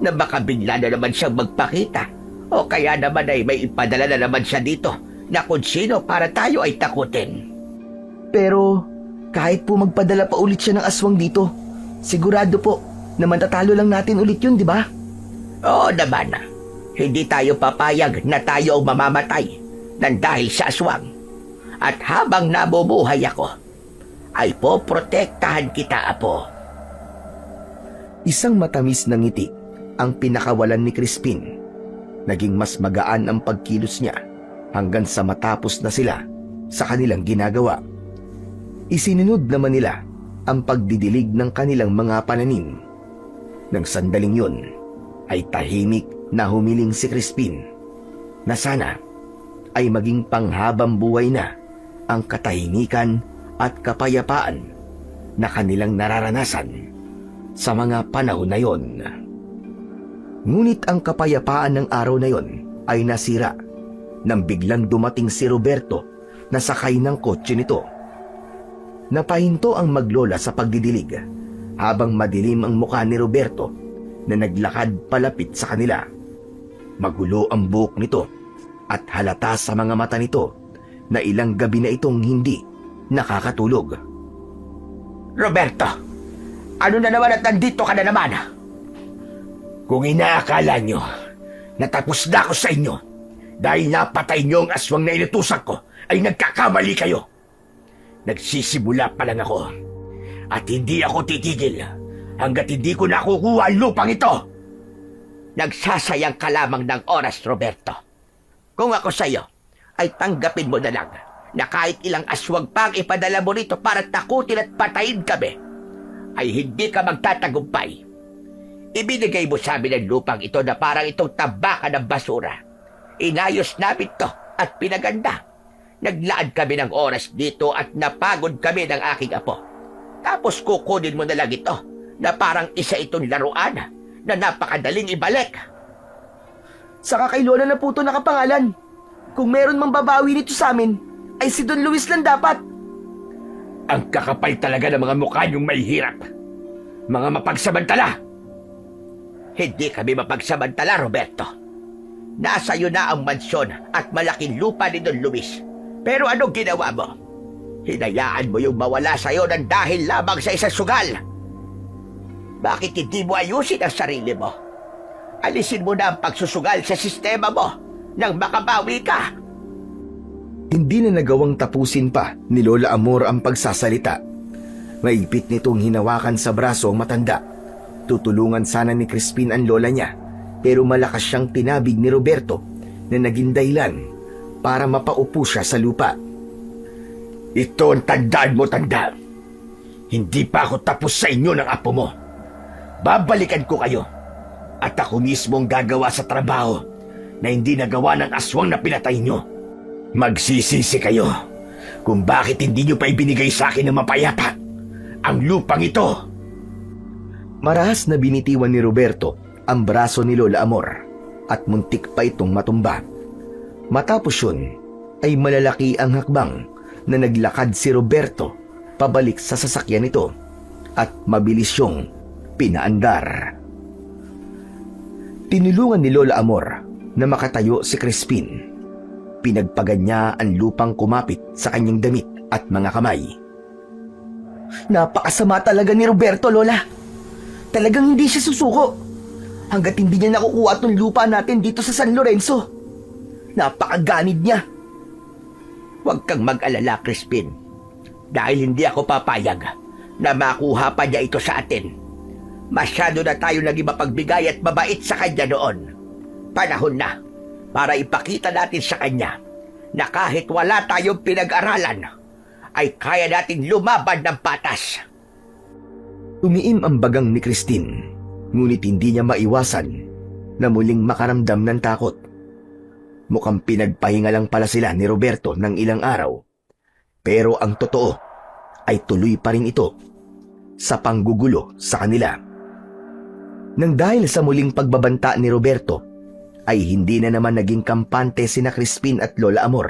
na baka bigla na naman siyang magpakita o kaya naman ay may ipadala na naman siya dito na kung sino para tayo ay takutin. Pero kahit po magpadala pa ulit siya ng aswang dito, sigurado po na matatalo lang natin ulit yun, di ba? Oo naman. Hindi tayo papayag na tayo ang mamamatay nang dahil sa aswang. At habang nabubuhay ako, ay poprotektahan kita, Apo. Isang matamis na ngiti ang pinakawalan ni Crispin. Naging mas magaan ang pagkilos niya hanggang sa matapos na sila sa kanilang ginagawa. Isinunod naman nila ang pagdidilig ng kanilang mga pananim. Nang sandaling yun, ay tahimik na humiling si Crispin na sana ay maging panghabang buhay na ang katahimikan at kapayapaan na kanilang nararanasan sa mga panahon na yon. Ngunit ang kapayapaan ng araw na yon ay nasira nang biglang dumating si Roberto na sakay ng kotse nito. Napahinto ang maglola sa pagdidilig habang madilim ang mukha ni Roberto na naglakad palapit sa kanila. Magulo ang buhok nito at halata sa mga mata nito na ilang gabi na itong hindi nakakatulog. Roberto, ano na naman at nandito ka na naman? Kung inaakala nyo na tapos na ako sa inyo dahil napatay nyo ang aswang na inutusan ko, ay nagkakamali kayo. Nagsisimula pa lang ako at hindi ako titigil hanggat hindi ko nakukuha ang lupang ito. Nagsasayang ka lamang ng oras, Roberto. Kung ako sa iyo, ay tanggapin mo na lang na kahit ilang aswang pang ipadala mo rito para takutin at patayin kami, ay hindi ka magtatagumpay. Ibinigay mo sa amin ang lupang ito na parang itong tabakan ng basura. Inayos namin to at pinaganda. Naglaan kami ng oras dito at napagod kami ng aking apo. Tapos kukunin mo na lang ito na parang isa itong laruan na napakadaling ibalik. Saka kay Lola na po ito nakapangalan. Kung meron mang babawi nito sa amin, ay si Don Luis lang dapat. Ang kakapal talaga ng mga mukha niyong may hirap. Mga mapagsamantala. Hindi kami mapagsamantala, Roberto. Nasa iyo na ang mansyon at malaking lupa ni Don Luis. Pero anong ginawa mo? Hinayaan mo yung mawala sa iyo ng dahil lamang sa isang sugal. Bakit hindi mo ayusin ang sarili mo? Alisin mo na ang pagsusugal sa sistema mo nang makabawi ka. Hindi na nagawang tapusin pa ni Lola Amor ang pagsasalita. Maipit nitong hinawakan sa braso ang matanda. Tutulungan sana ni Crispin ang lola niya, pero malakas siyang tinabig ni Roberto na naging dahilan para mapaupo siya sa lupa. Ito ang tandaan mo, tanda. Hindi pa ako tapos sa inyo ng apo mo. Babalikan ko kayo at ako mismo ang gagawa sa trabaho na hindi nagawa ng aswang na pinatay nyo. Magsisisi kayo kung bakit hindi nyo pa ibinigay sa akin ng mapayapa ang lupang ito. Marahas na binitiwan ni Roberto ang braso ni Lola Amor at muntik pa itong matumba. Matapos yun, ay malalaki ang hakbang na naglakad si Roberto pabalik sa sasakyan nito at mabilis siyang pinaandar. Tinulungan ni Lola Amor na makatayo si Crispin. Pinagpagan niya ang lupang kumapit sa kanyang damit at mga kamay. Napakasama talaga ni Roberto, Lola. Talagang hindi siya susuko hanggat hindi niya nakukuha itong lupa natin dito sa San Lorenzo. Napakaganid niya. Huwag kang mag-alala, Crispin. Dahil hindi ako papayag na makuha pa niya ito sa atin. Masyado na tayo naging mapagbigay at mabait sa kanya noon. Panahon na para ipakita natin sa kanya na kahit wala tayong pinag-aralan, ay kaya nating lumaban ng patas. Umiim ang bagang ni Christine, ngunit hindi niya maiwasan na muling makaramdam ng takot. Mukhang pinagpahinga lang pala sila ni Roberto ng ilang araw. Pero ang totoo ay tuloy pa rin ito sa panggugulo sa kanila. Nang dahil sa muling pagbabanta ni Roberto, ay hindi na naman naging kampante sina Crispin at Lola Amor.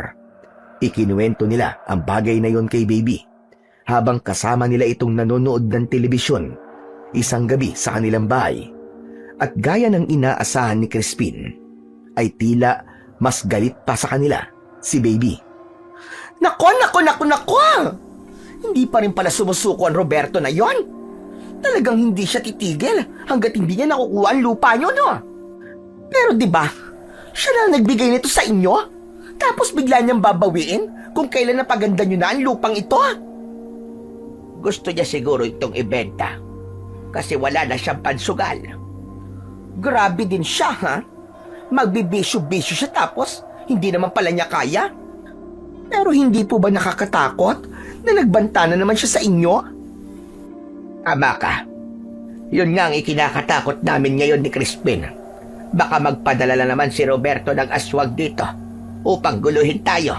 Ikinuwento nila ang bagay na yon kay Baby habang kasama nila itong nanonood ng telebisyon isang gabi sa kanilang bahay. At gaya ng inaasahan ni Crispin, ay tila mas galit pa sa kanila si Baby. Nako! Hindi pa rin pala sumusuko ang Roberto na yon. Talagang hindi siya titigil hanggat hindi niya nakukuha ang lupa niyo, no? Pero di ba, siya na nagbigay nito sa inyo? Tapos bigla niyang babawiin kung kailan napaganda niyo na ang lupang ito. Gusto niya siguro itong ibenta kasi wala na siyang pansugal. Grabe din siya, ha? Magbibisyo-bisyo siya tapos hindi naman pala niya kaya. Pero hindi po ba nakakatakot na nagbanta na naman siya sa inyo? Tama ka. Yun nga ang ikinakatakot namin ngayon ni Crispin. Baka magpadala na naman si Roberto ng aswang dito upang guluhin tayo.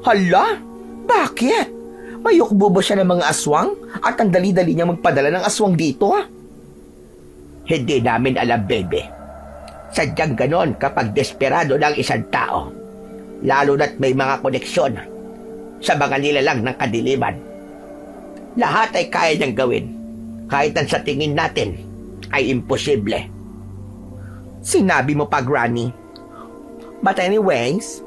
Hala? Bakit? May yukbo siya ng mga aswang at ang dali-dali niya magpadala ng aswang dito, ha? Hindi namin alam, baby. Sadyang ganon kapag desperado ng isang tao. Lalo na't may mga koneksyon sa mga nilalang ng kadiliman. Lahat ay kaya niyang gawin kahit ang sa tingin natin ay imposible. Sinabi mo pa, Granny. But anyways,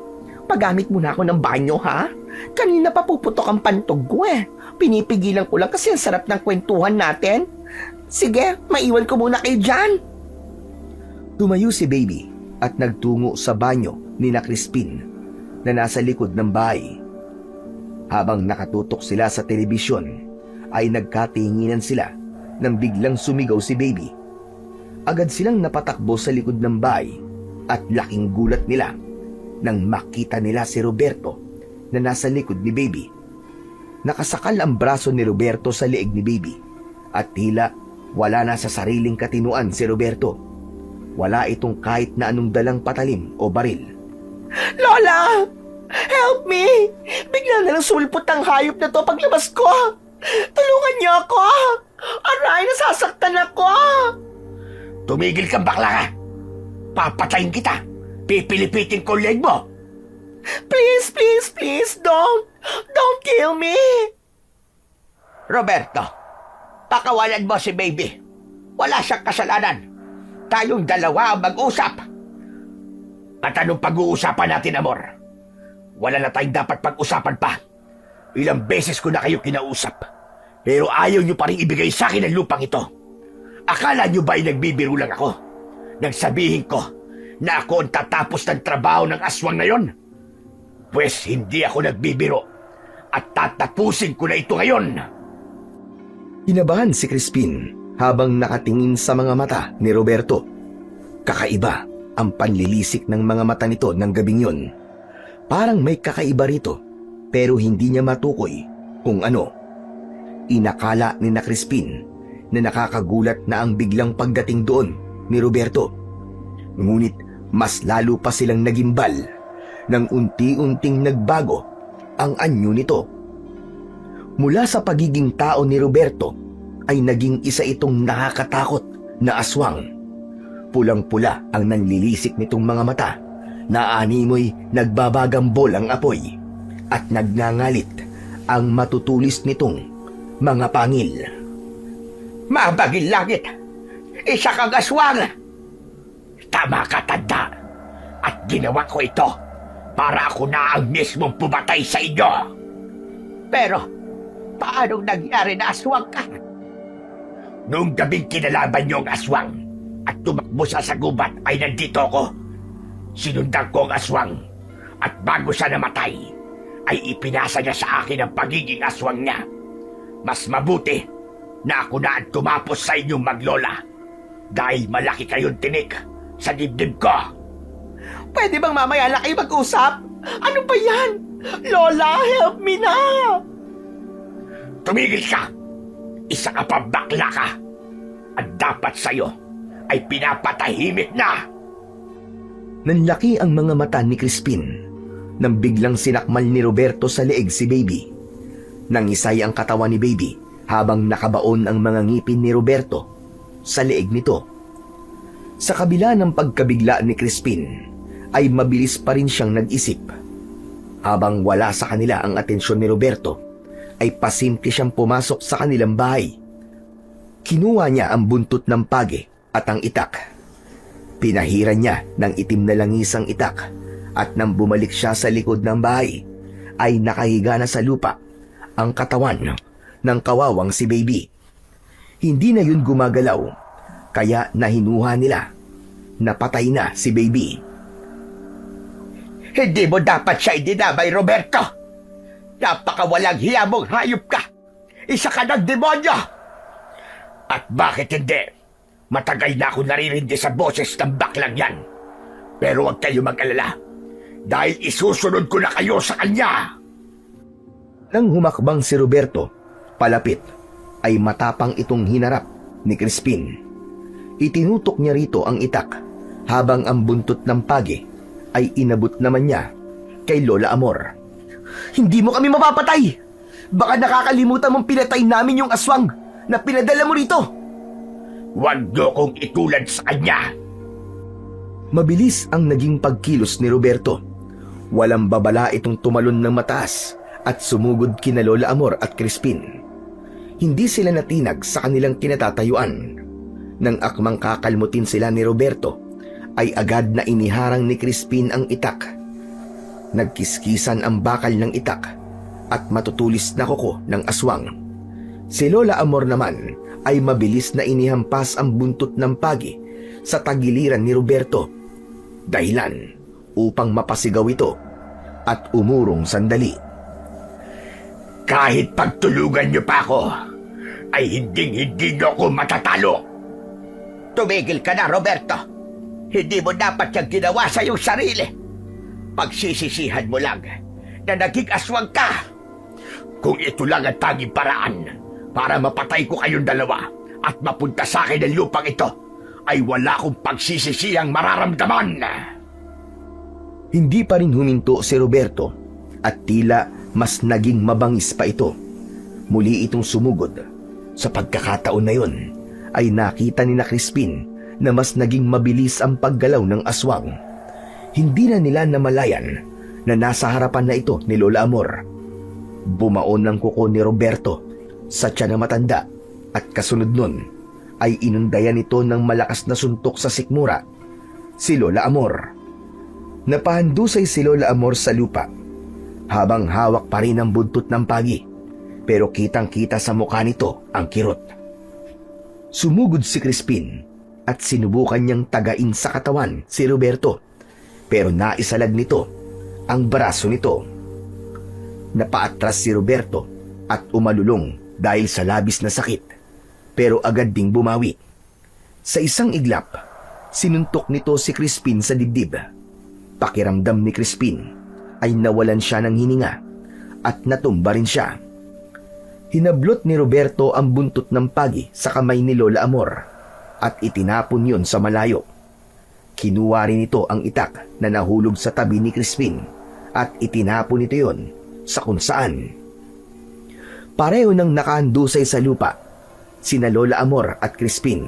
paggamit muna ako ng banyo, ha? Kanina pa puputok ang pantog ko, eh. Pinipigilan ko lang kasi ang sarap ng kwentuhan natin. Sige, maiwan ko muna kayo dyan. Tumayo si Baby at nagtungo sa banyo ni na Crispin na nasa likod ng bahay. Habang nakatutok sila sa telebisyon, ay nagkatinginan sila nang biglang sumigaw si Baby. Agad silang napatakbo sa likod ng bahay at laking gulat nila nang makita nila si Roberto na nasa likod ni Baby. Nakasakal ang braso ni Roberto sa leeg ni Baby at tila wala na sa sariling katinuan si Roberto. Wala itong kahit na anong dalang patalim o baril. Lola! Help me! Bigla na lang sulpot ang hayop na to paglabas ko. Tulungan niyo ako! Aray, nasasaktan ako! Tumigil kang bakla ka! Papatayin kita! Pipilipitin ko leg mo! Please, please, please, don't! Don't kill me! Roberto, pakawalan mo si Baby. Wala siyang kasalanan. Tayong dalawa ang mag-usap. At anong pag-uusapan natin, amor? Wala na tayong dapat pag-usapan pa. Ilang beses ko na kayo kinausap. Pero ayaw nyo pa rin ibigay sa akin ang lupang ito. Akala nyo ba ay nagbibiro lang ako? Nagsabihin ko na ako ang tatapos ng trabaho ng aswang na yon? Pwes hindi ako nagbibiro. At tatapusin ko na ito ngayon. Kinabahan si Crispin habang nakatingin sa mga mata ni Roberto. Kakaiba ang panlilisik ng mga mata nito ng gabing yun. Parang may kakaiba rito pero hindi niya matukoy kung ano. Inakala ni na Crispin na nakakagulat na ang biglang pagdating doon ni Roberto. Ngunit mas lalo pa silang nagimbal nang unti-unting nagbago ang anyo nito. Mula sa pagiging tao ni Roberto ay naging isa itong nakakatakot na aswang. Pulang-pula ang nanlilisik nitong mga mata na animoy nagbabagambol ang apoy at nagngangalit ang matutulis nitong mga pangil. Mabagil langit! Isa kang aswang! Tama ka, tanda! At ginawa ko ito para ako na ang mismong pumatay sa inyo! Pero, paanong nangyari na aswang ka? Noong gabing kinalaban niyo ang aswang at tumakbo siya sa gubat ay nandito ako. Sinundan ko ang aswang at bago siya namatay ay ipinasa niya sa akin ang pagiging aswang niya. Mas mabuti na ako na ang tumapos sa inyong maglola dahil malaki kayong tinik sa dibdib ko. Pwede bang mamaya na kayo mag-usap? Ano ba yan? Lola, help me na! Tumigil ka! Isa ka pa bakla ka! At dapat sa'yo ay pinapatahimik na! Nanlaki ang mga mata ni Crispin nang biglang sinakmal ni Roberto sa leeg si Baby. Nangisay ang katawan ni Baby habang nakabaon ang mga ngipin ni Roberto sa leeg nito. Sa kabila ng pagkabigla ni Crispin, ay mabilis pa rin siyang nag-isip. Habang wala sa kanila ang atensyon ni Roberto, ay pasimple siyang pumasok sa kanilang bahay. Kinuha niya ang buntot ng page at ang itak. Pinahiran niya ng itim na langisang itak at nang bumalik siya sa likod ng bahay, ay nakahiga na sa lupa ang katawan ng kawawang si Baby. Hindi na yun gumagalaw, kaya nahinuha nila. Napatay na si Baby. Hindi mo dapat siya idinamay, Roberto. Napakawalang hiya mong hayop ka. Isa ka ng demonyo. At bakit hindi? Matagal na ako naririndi sa boses ng baklang yan. Pero huwag kayo mag-alala. Dahil isusunod ko na kayo sa kanya. Nang humakbang si Roberto, palapit, ay matapang itong hinarap ni Crispin. Itinutok niya rito ang itak, habang ang buntot ng pagi ay inabot naman niya kay Lola Amor. Hindi mo kami mapapatay! Baka nakakalimutan mong pinatay namin yung aswang na pinadala mo rito! Huwag niyo kong itulad sa kanya. Mabilis ang naging pagkilos ni Roberto. Walang babala itong tumalon ng mataas at sumugod kina Lola Amor at Crispin. Hindi sila natinag sa kanilang kinatatayuan. Nang akmang kakalmutin sila ni Roberto, ay agad na iniharang ni Crispin ang itak. Nagkiskisan ang bakal ng itak at matutulis na kuko ng aswang. Si Lola Amor naman ay mabilis na inihampas ang buntot ng pagi sa tagiliran ni Roberto, dahilan upang mapasigaw ito at umurong sandali. Kahit pagtulugan niyo pa ako, ay hindi niyo ako matatalo. Tumigil ka na, Roberto. Hindi mo dapat yung ginawa sa iyong sarili. Pagsisisihan mo lang na naging aswang ka. Kung ito lang ang tanging paraan para mapatay ko kayong dalawa at mapunta sa akin ang lupang ito, ay wala akong pagsisisihang mararamdaman. Hindi pa rin huminto si Roberto at tila mas naging mabangis pa ito. Muli itong sumugod. Sa pagkakataon na yun, ay nakita ni na Crispin na mas naging mabilis ang paggalaw ng aswang. Hindi na nila namalayan na nasa harapan na ito ni Lola Amor. Bumaon ng kuko ni Roberto sa tiyan na matanda at kasunod nun ay inundayan ito ng malakas na suntok sa sikmura si Lola Amor. Napahandusay si Lola Amor sa lupa habang hawak pa rin ang buntot ng pagi, pero kitang-kita sa mukha nito ang kirot. Sumugod si Crispin at sinubukan niyang tagain sa katawan si Roberto, pero naisalag nito ang braso nito. Napaatras si Roberto at umalulong dahil sa labis na sakit, pero agad ding bumawi. Sa isang iglap, sinuntok nito si Crispin sa dibdib. Pakiramdam ni Crispin ay nawalan siya ng hininga at natumba rin siya. Hinablot ni Roberto ang buntot ng pagi sa kamay ni Lola Amor at itinapon yun sa malayo. Kinuha rin ito ang itak na nahulog sa tabi ni Crispin at itinapon ito yun sa kung saan. Pareho nang nakahandusay sa lupa sina Lola Amor at Crispin.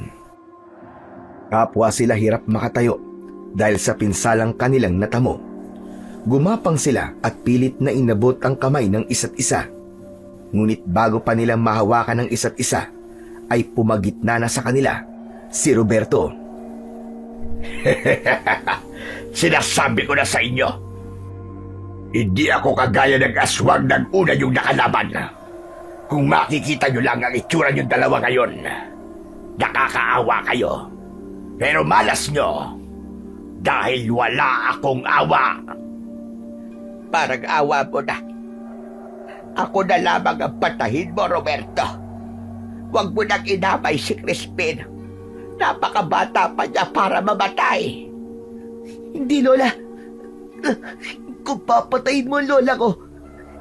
Kapwa sila hirap makatayo dahil sa pinsalang kanilang natamo. Gumapang sila at pilit na inabot ang kamay ng isa't isa. Ngunit bago pa nila mahawakan ng isa't isa, ay pumagitna na sa kanila si Roberto. Sinasabi ko na sa inyo, hindi ako kagaya ng aswang ng una yung nakalaban. Kung makikita nyo lang ang itsura nyo dalawa ngayon, nakakaawa kayo. Pero malas nyo, dahil wala akong awa. Parang awa mo na. Ako na lamang ang patahin mo, Roberto. Huwag mo nang inamay si Crispin. Napakabata pa niya para mamatay. Hindi, Lola. Kung papatayin mo ang lola ko,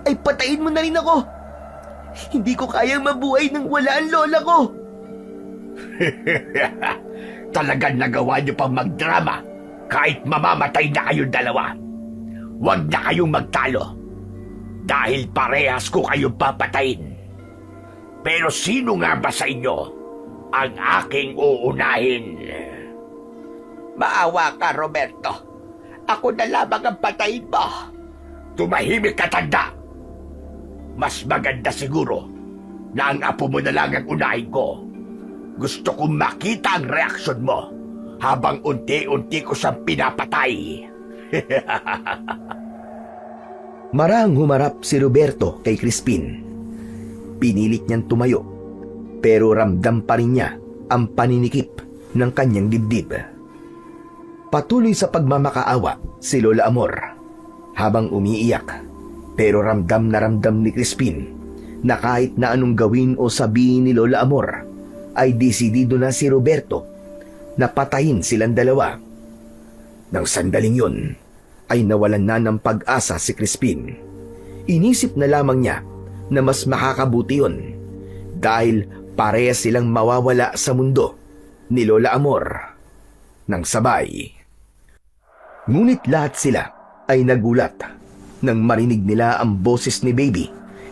ay patayin mo na rin ako. Hindi ko kayang mabuhay nang wala ang lola ko. Talagang nagawa niyo pang magdrama kahit mamamatay na kayong dalawa. Huwag na kayong magtalo. Dahil parehas ko kayong papatayin. Pero sino nga ba sa inyo ang aking uunahin? Maawa ka, Roberto. Ako na lamang ang patayin mo. Tumahimik ka, tanda. Mas maganda siguro na ang apo mo na lang ang unahin ko. Gusto kong makita ang reaksyon mo habang unti-unti ko siyang pinapatay. Marahang humarap si Roberto kay Crispin. Pinilit niyang tumayo, pero ramdam pa rin niya ang paninikip ng kanyang dibdib. Patuloy sa pagmamakaawa si Lola Amor. habang umiiyak. Pero ramdam na ramdam ni Crispin na kahit na anong gawin o sabihin ni Lola Amor, ay desidido na si Roberto na patayin silang dalawa. Nang sandaling yun, ay nawalan na ng pag-asa si Crispin. Inisip na lamang niya na mas makakabuti yun dahil parehas silang mawawala sa mundo ni Lola Amor nang sabay. Ngunit lahat sila ay nagulat nang marinig nila ang boses ni Baby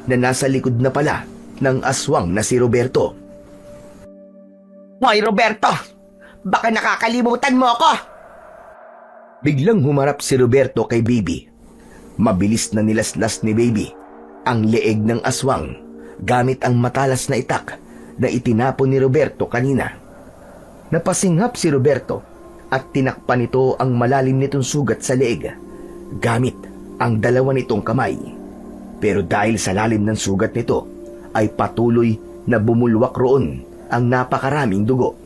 na nasa likod na pala ng aswang na si Roberto. Hoy, Roberto! Baka nakakalimutan mo ako! Biglang humarap si Roberto kay Baby. Mabilis na nilaslas ni Baby ang leeg ng aswang gamit ang matalas na itak na itinapon ni Roberto kanina. Napasinghap si Roberto at tinakpan nito ang malalim nitong sugat sa leeg gamit ang dalawa nitong kamay. Pero dahil sa lalim ng sugat nito ay patuloy na bumulwak roon ang napakaraming dugo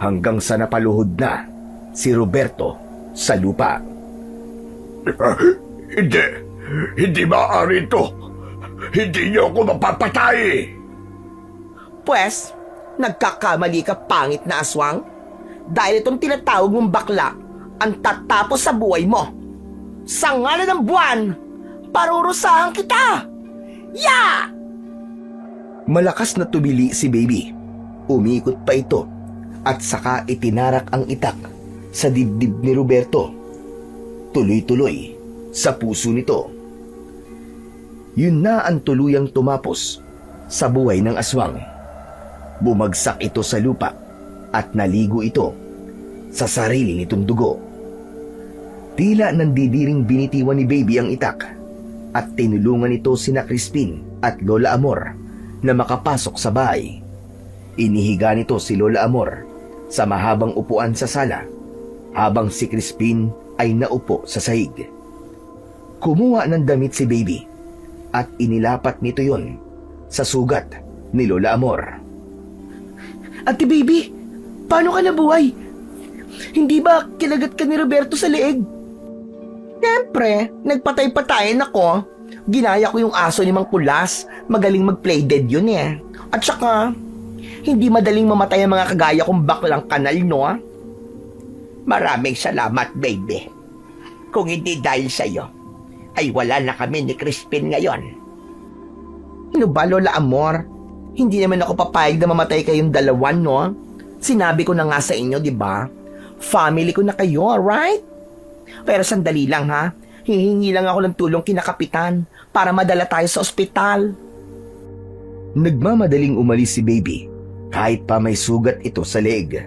hanggang sa napaluhod na si Roberto sa lupa. Hindi maaari ito. Hindi niyo ako mapapatay. Pwes, nagkakamali ka, pangit na aswang. Dahil itong tinatawag mong bakla ang tatapos sa buhay mo. Sa ngalan ng buwan, parurusahan kita! Ya! Malakas na tumili si Baby. Umikot pa ito at saka itinarak ang itak sa dibdib ni Roberto. Tuloy-tuloy sa puso nito. Yun na ang tuluyang tumapos sa buhay ng aswang. Bumagsak ito sa lupa at naligo ito sa sarili nitong dugo. Tila nandidiring binitiwan ni Baby ang itak at tinulungan ito sina Crispin at Lola Amor na makapasok sa bahay. Inihiga nito si Lola Amor sa mahabang upuan sa sala habang si Crispin ay naupo sa sahig. Kumuha ng damit si Baby at inilapat nito yon sa sugat ni Lola Amor. Ate Baby, paano ka nabuhay? Hindi ba kinagat ka ni Roberto sa leeg? Siyempre, nagpatay-patayin ako. Ginaya ko yung aso ni Mang Pulas. Magaling mag-play dead yun eh. At saka, hindi madaling mamatay ang mga kagaya kong baklang kanal, no? Maraming salamat, baby. Kung hindi dahil sa'yo, ay wala na kami ni Crispin ngayon. Ano ba, Lola Amor? Hindi naman ako papayag na mamatay kayong dalawa, no? Sinabi ko na nga sa inyo, di ba? Family ko na kayo, alright? Pero sandali lang, ha? Hihingi lang ako ng tulong kina Kapitan para madala tayo sa ospital. Nagmamadaling umalis si Baby kahit pa may sugat ito sa leeg.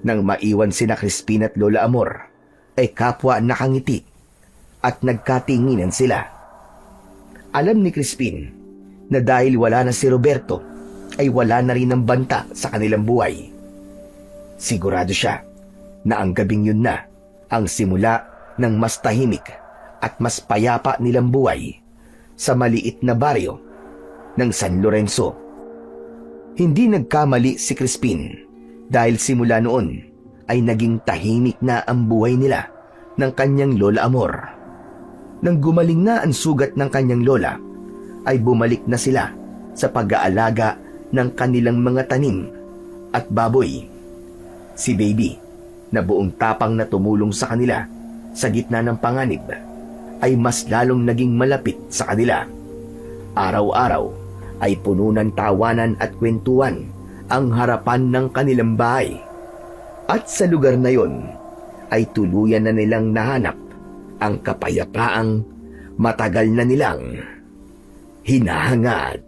Nang maiwan sina Crispin at Lola Amor, ay kapwa nakangiti at nagkatinginan sila. Alam ni Crispin na dahil wala na si Roberto, ay wala na rin ang banta sa kanilang buhay. Sigurado siya na ang gabing yun na ang simula ng mas tahimik at mas payapa nilang buhay sa maliit na baryo ng San Lorenzo. Hindi nagkamali si Crispin dahil simula noon ay naging tahimik na ang buhay nila ng kanyang Lola Amor. Nang gumaling na ang sugat ng kanyang lola, ay bumalik na sila sa pag-aalaga ng kanilang mga tanim at baboy. Si Baby, na buong tapang na tumulong sa kanila sa gitna ng panganib, ay mas lalong naging malapit sa kanila. Araw-araw ay puno ng tawanan at kwentuhan ang harapan ng kanilang bahay. At sa lugar na yon ay tuluyan na nilang nahanap ang kapayapaang matagal na nilang hinahangad.